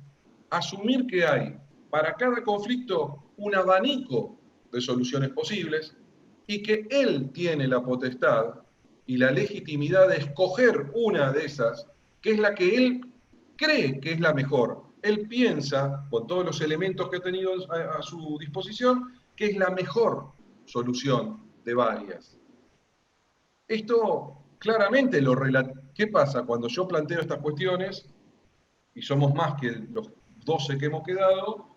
asumir que hay para cada conflicto un abanico de soluciones posibles y que él tiene la potestad y la legitimidad de escoger una de esas, que es la que él cree que es la mejor. Él piensa, con todos los elementos que ha tenido a su disposición, que es la mejor solución de varias. Esto claramente ¿qué pasa cuando yo planteo estas cuestiones, y somos más que los 12 que hemos quedado,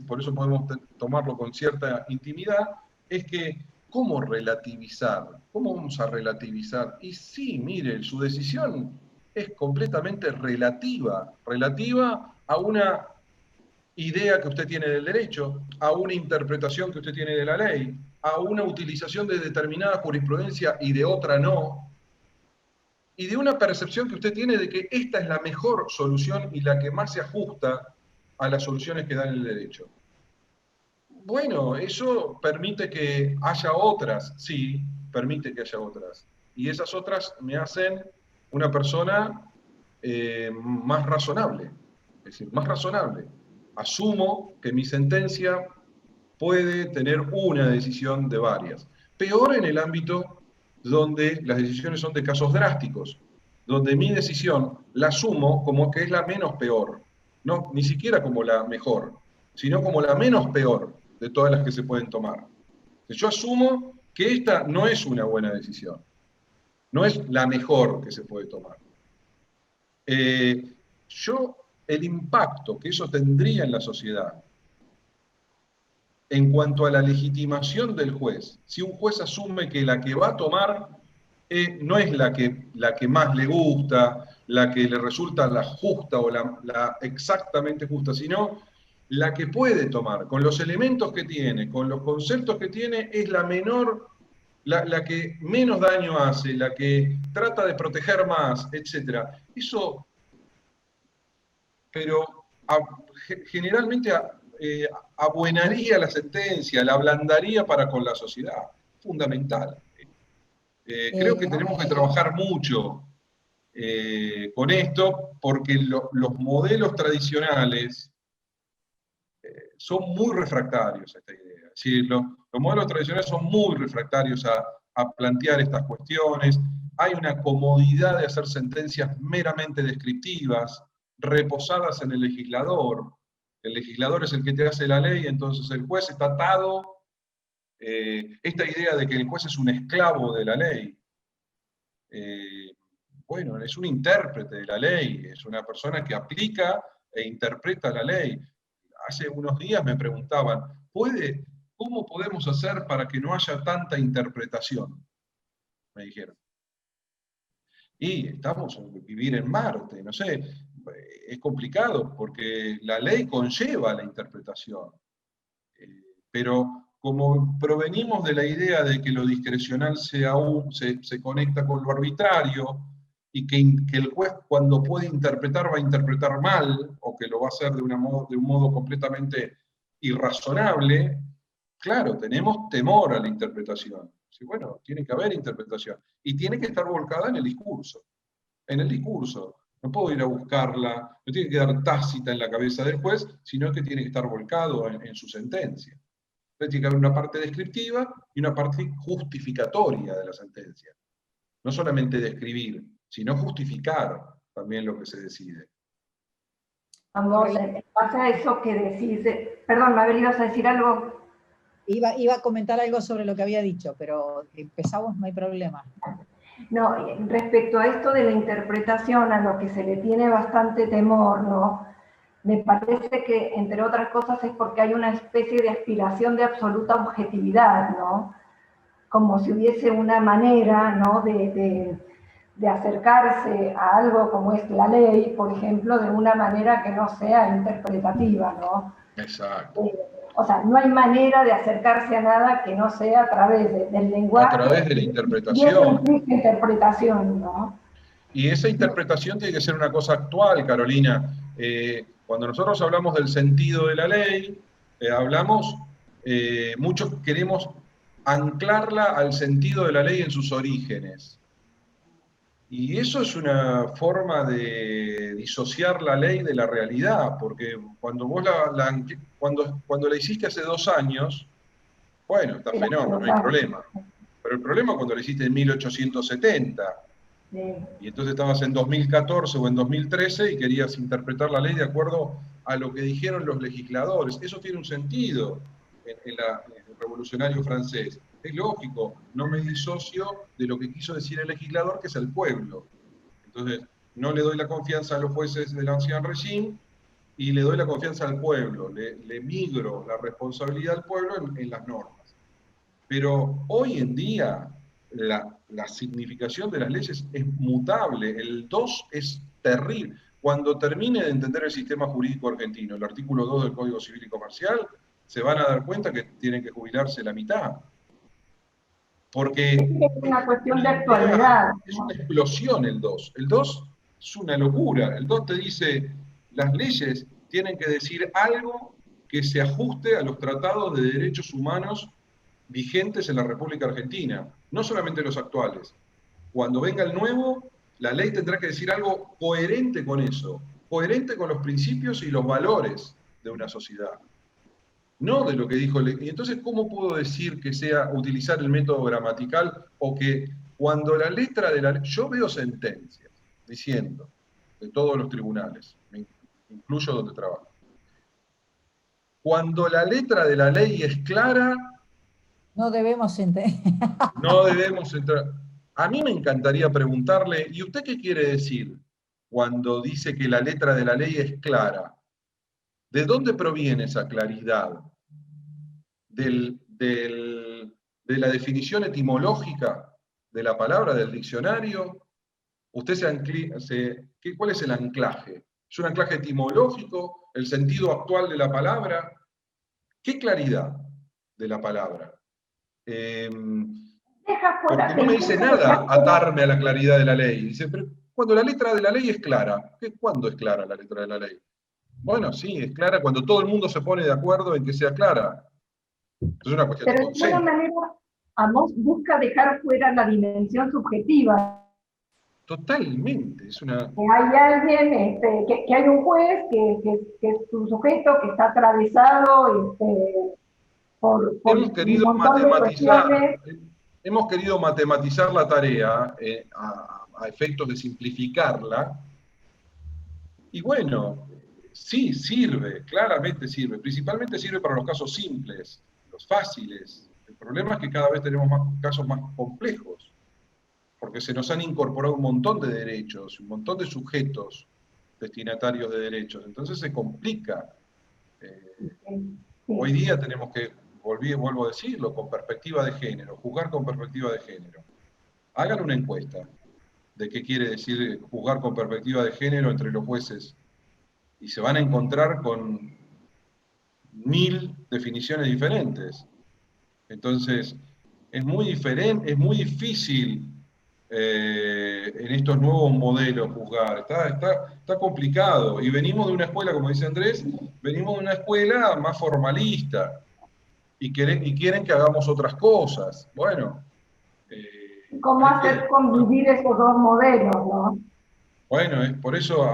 por eso podemos tomarlo con cierta intimidad, es que ¿cómo relativizar? ¿Cómo vamos a relativizar? Y sí, mire, su decisión es completamente relativa a una idea que usted tiene del derecho, a una interpretación que usted tiene de la ley, a una utilización de determinada jurisprudencia y de otra no, y de una percepción que usted tiene de que esta es la mejor solución y la que más se ajusta a las soluciones que dan el derecho. Bueno, eso permite que haya otras, sí, permite que haya otras. Y esas otras me hacen una persona más razonable. Es decir, más razonable. Asumo que mi sentencia puede tener una decisión de varias. Peor en el ámbito donde las decisiones son de casos drásticos, donde mi decisión la asumo como que es la menos peor, no, ni siquiera como la mejor, sino como la menos peor de todas las que se pueden tomar. Yo asumo que esta no es una buena decisión, no es la mejor que se puede tomar. El impacto que eso tendría en la sociedad en cuanto a la legitimación del juez, si un juez asume que la que va a tomar no es la que más le gusta, la que le resulta la justa o la exactamente justa, sino la que puede tomar, con los elementos que tiene, con los conceptos que tiene, es la menor, la que menos daño hace, la que trata de proteger más, etc. Eso, pero generalmente abuenaría la sentencia, la ablandaría para con la sociedad. Fundamental. Creo que tenemos que trabajar mucho con esto, porque los modelos tradicionales son muy refractarios a esta idea. Es decir, los modelos tradicionales son muy refractarios a plantear estas cuestiones. Hay una comodidad de hacer sentencias meramente descriptivas, reposadas en el legislador. El legislador es el que te hace la ley, entonces el juez está atado. Esta idea de que el juez es un esclavo de la ley, bueno, es un intérprete de la ley, es una persona que aplica e interpreta la ley. Hace unos días me preguntaban, ¿cómo podemos hacer para que no haya tanta interpretación? Me dijeron. Y estamos en vivir en Marte, no sé, es complicado porque la ley conlleva la interpretación. Pero como provenimos de la idea de que lo discrecional se conecta con lo arbitrario, y que el juez cuando puede interpretar va a interpretar mal, o que lo va a hacer de un modo completamente irrazonable, claro, tenemos temor a la interpretación. Sí, bueno, tiene que haber interpretación, y tiene que estar volcada en el discurso. En el discurso. No puedo ir a buscarla, no tiene que quedar tácita en la cabeza del juez, sino que tiene que estar volcado en su sentencia. Entonces tiene que haber una parte descriptiva y una parte justificatoria de la sentencia. No solamente describir, sino justificar también lo que se decide. Vamos, pasa eso que decís, perdón, Mabel, ¿ibas a decir algo? Iba a comentar algo sobre lo que había dicho, pero empezamos, no hay problema. No, respecto a esto de la interpretación, a lo que se le tiene bastante temor, ¿no? Me parece que, entre otras cosas, es porque hay una especie de aspiración de absoluta objetividad, ¿no? Como si hubiese una manera, ¿no?, de acercarse a algo como es la ley, por ejemplo, de una manera que no sea interpretativa, ¿no? Exacto. O sea, no hay manera de acercarse a nada que no sea a través del lenguaje. A través de la interpretación. Y eso implica interpretación, ¿no? Y esa interpretación tiene que ser una cosa actual, Carolina. Cuando nosotros hablamos del sentido de la ley, muchos queremos anclarla al sentido de la ley en sus orígenes. Y eso es una forma de disociar la ley de la realidad, porque cuando vos cuando la hiciste hace 2 años, bueno, está fenómeno, no hay problema. Pero el problema es cuando la hiciste en 1870, y entonces estabas en 2014 o en 2013 y querías interpretar la ley de acuerdo a lo que dijeron los legisladores. Eso tiene un sentido en el revolucionario francés. Es lógico, no me disocio de lo que quiso decir el legislador, que es el pueblo. Entonces, no le doy la confianza a los jueces del ancien régime y le doy la confianza al pueblo, le migro la responsabilidad al pueblo en las normas. Pero hoy en día, la significación de las leyes es mutable. El 2 es terrible. Cuando termine de entender el sistema jurídico argentino, el artículo 2 del Código Civil y Comercial, se van a dar cuenta que tienen que jubilarse la mitad. Porque es una cuestión de actualidad, ¿no? es una explosión el 2. El 2 es una locura. El 2 te dice, las leyes tienen que decir algo que se ajuste a los tratados de derechos humanos vigentes en la República Argentina, no solamente los actuales. Cuando venga el nuevo, la ley tendrá que decir algo coherente con eso, coherente con los principios y los valores de una sociedad. No de lo que dijo el... Y entonces, ¿cómo puedo decir que sea utilizar el método gramatical o que cuando la letra de la ley... Yo veo sentencias diciendo, de todos los tribunales, me incluyo donde trabajo, cuando la letra de la ley es clara... No debemos entender. No debemos entrar... A mí me encantaría preguntarle, ¿y usted qué quiere decir cuando dice que la letra de la ley es clara? ¿De dónde proviene esa claridad? ¿De la definición etimológica de la palabra, del diccionario? ¿Cuál es el anclaje? ¿Es un anclaje etimológico? ¿El sentido actual de la palabra? ¿Qué claridad de la palabra? Porque no me dice nada atarme a la claridad de la ley. Dice, pero cuando la letra de la ley es clara. ¿Cuándo es clara la letra de la ley? Bueno, sí, es clara cuando todo el mundo se pone de acuerdo en que sea clara. Es una cuestión de consenso. Pero de alguna manera, Amos busca dejar fuera la dimensión subjetiva. Totalmente. Es una... Que hay alguien, que hay un juez, que es un sujeto que está atravesado por hemos querido un montón de cuestiones. Hemos querido matematizar la tarea a efectos de simplificarla. Y bueno, sí, sirve, claramente sirve. Principalmente sirve para los casos simples, los fáciles. El problema es que cada vez tenemos casos más complejos, porque se nos han incorporado un montón de derechos, un montón de sujetos destinatarios de derechos. Entonces se complica. Sí. Hoy día tenemos que, vuelvo a decirlo, con perspectiva de género, juzgar con perspectiva de género. Hagan una encuesta de qué quiere decir juzgar con perspectiva de género entre los jueces y se van a encontrar con 1000 definiciones diferentes. Entonces, es muy difícil en estos nuevos modelos juzgar. Está complicado. Y venimos de una escuela, como dice Andrés, venimos de una escuela más formalista y quieren que hagamos otras cosas. Bueno. ¿Cómo hacer convivir esos dos modelos, no? Bueno, por eso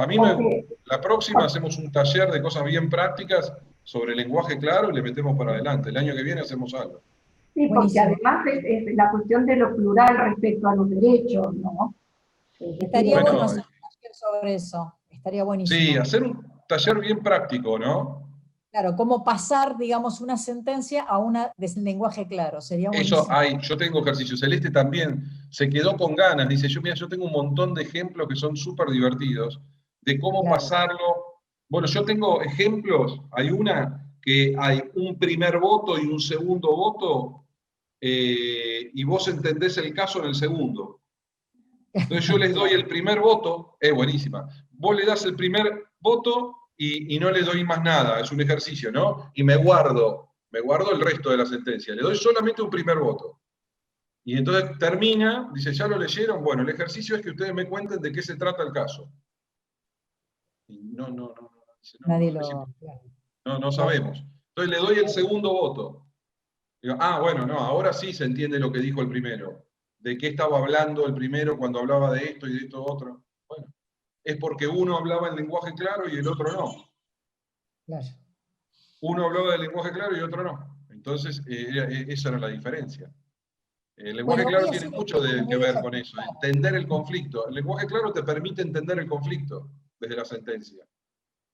la próxima hacemos un taller de cosas bien prácticas sobre lenguaje claro y le metemos para adelante. El año que viene hacemos algo. Sí, porque además es la cuestión de lo plural respecto a los derechos, ¿no? Estaría bueno hacer un taller sobre eso. Estaría buenísimo. Sí, hacer un taller bien práctico, ¿no? Claro, cómo pasar, digamos, una sentencia a una de lenguaje claro. Sería buenísimo. Eso yo tengo ejercicio. Celeste también se quedó con ganas. Dice, yo tengo un montón de ejemplos que son súper divertidos de cómo pasarlo. Bueno, yo tengo ejemplos. Hay una que hay un primer voto y un segundo voto y vos entendés el caso en el segundo. Entonces yo les doy el primer voto, es buenísima. Vos le das el primer voto y no le doy más nada, es un ejercicio, ¿no? Y me guardo el resto de la sentencia, le doy solamente un primer voto. Y entonces termina, dice, ¿ya lo leyeron? Bueno, el ejercicio es que ustedes me cuenten de qué se trata el caso. Y no sabemos. Entonces le doy el segundo voto. Digo, bueno, no, ahora sí se entiende lo que dijo el primero. ¿De qué estaba hablando el primero cuando hablaba de esto y de esto otro? Bueno, es porque uno hablaba en lenguaje claro y el otro no. Claro. Uno hablaba de lenguaje claro y otro no. Entonces, esa era la diferencia. El lenguaje claro tiene mucho que ver con eso, entender el conflicto. El lenguaje claro te permite entender el conflicto desde la sentencia.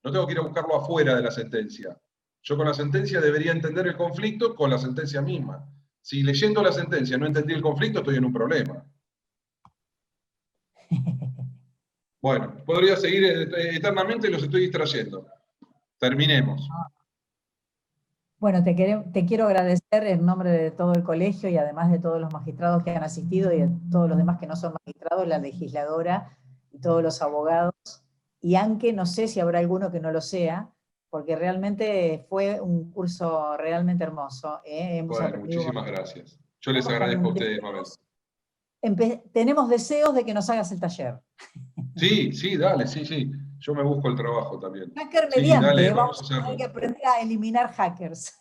No tengo que ir a buscarlo afuera de la sentencia. Yo con la sentencia debería entender el conflicto con la sentencia misma. Si leyendo la sentencia no entendí el conflicto, estoy en un problema. Bueno, podría seguir eternamente y los estoy distrayendo. Terminemos. Bueno, te quiero agradecer en nombre de todo el colegio y además de todos los magistrados que han asistido y de todos los demás que no son magistrados, la legisladora y todos los abogados. Y aunque no sé si habrá alguno que no lo sea, porque realmente fue un curso realmente hermoso. Bueno, muchísimas gracias. Yo les agradezco a ustedes, Mabel. Tenemos deseos de que nos hagas el taller. Sí, sí, dale, sí, sí. Yo me busco el trabajo también. Hacker Sí, mediante, dale, vamos vamos a a tener hacerlo. que aprender a eliminar hackers.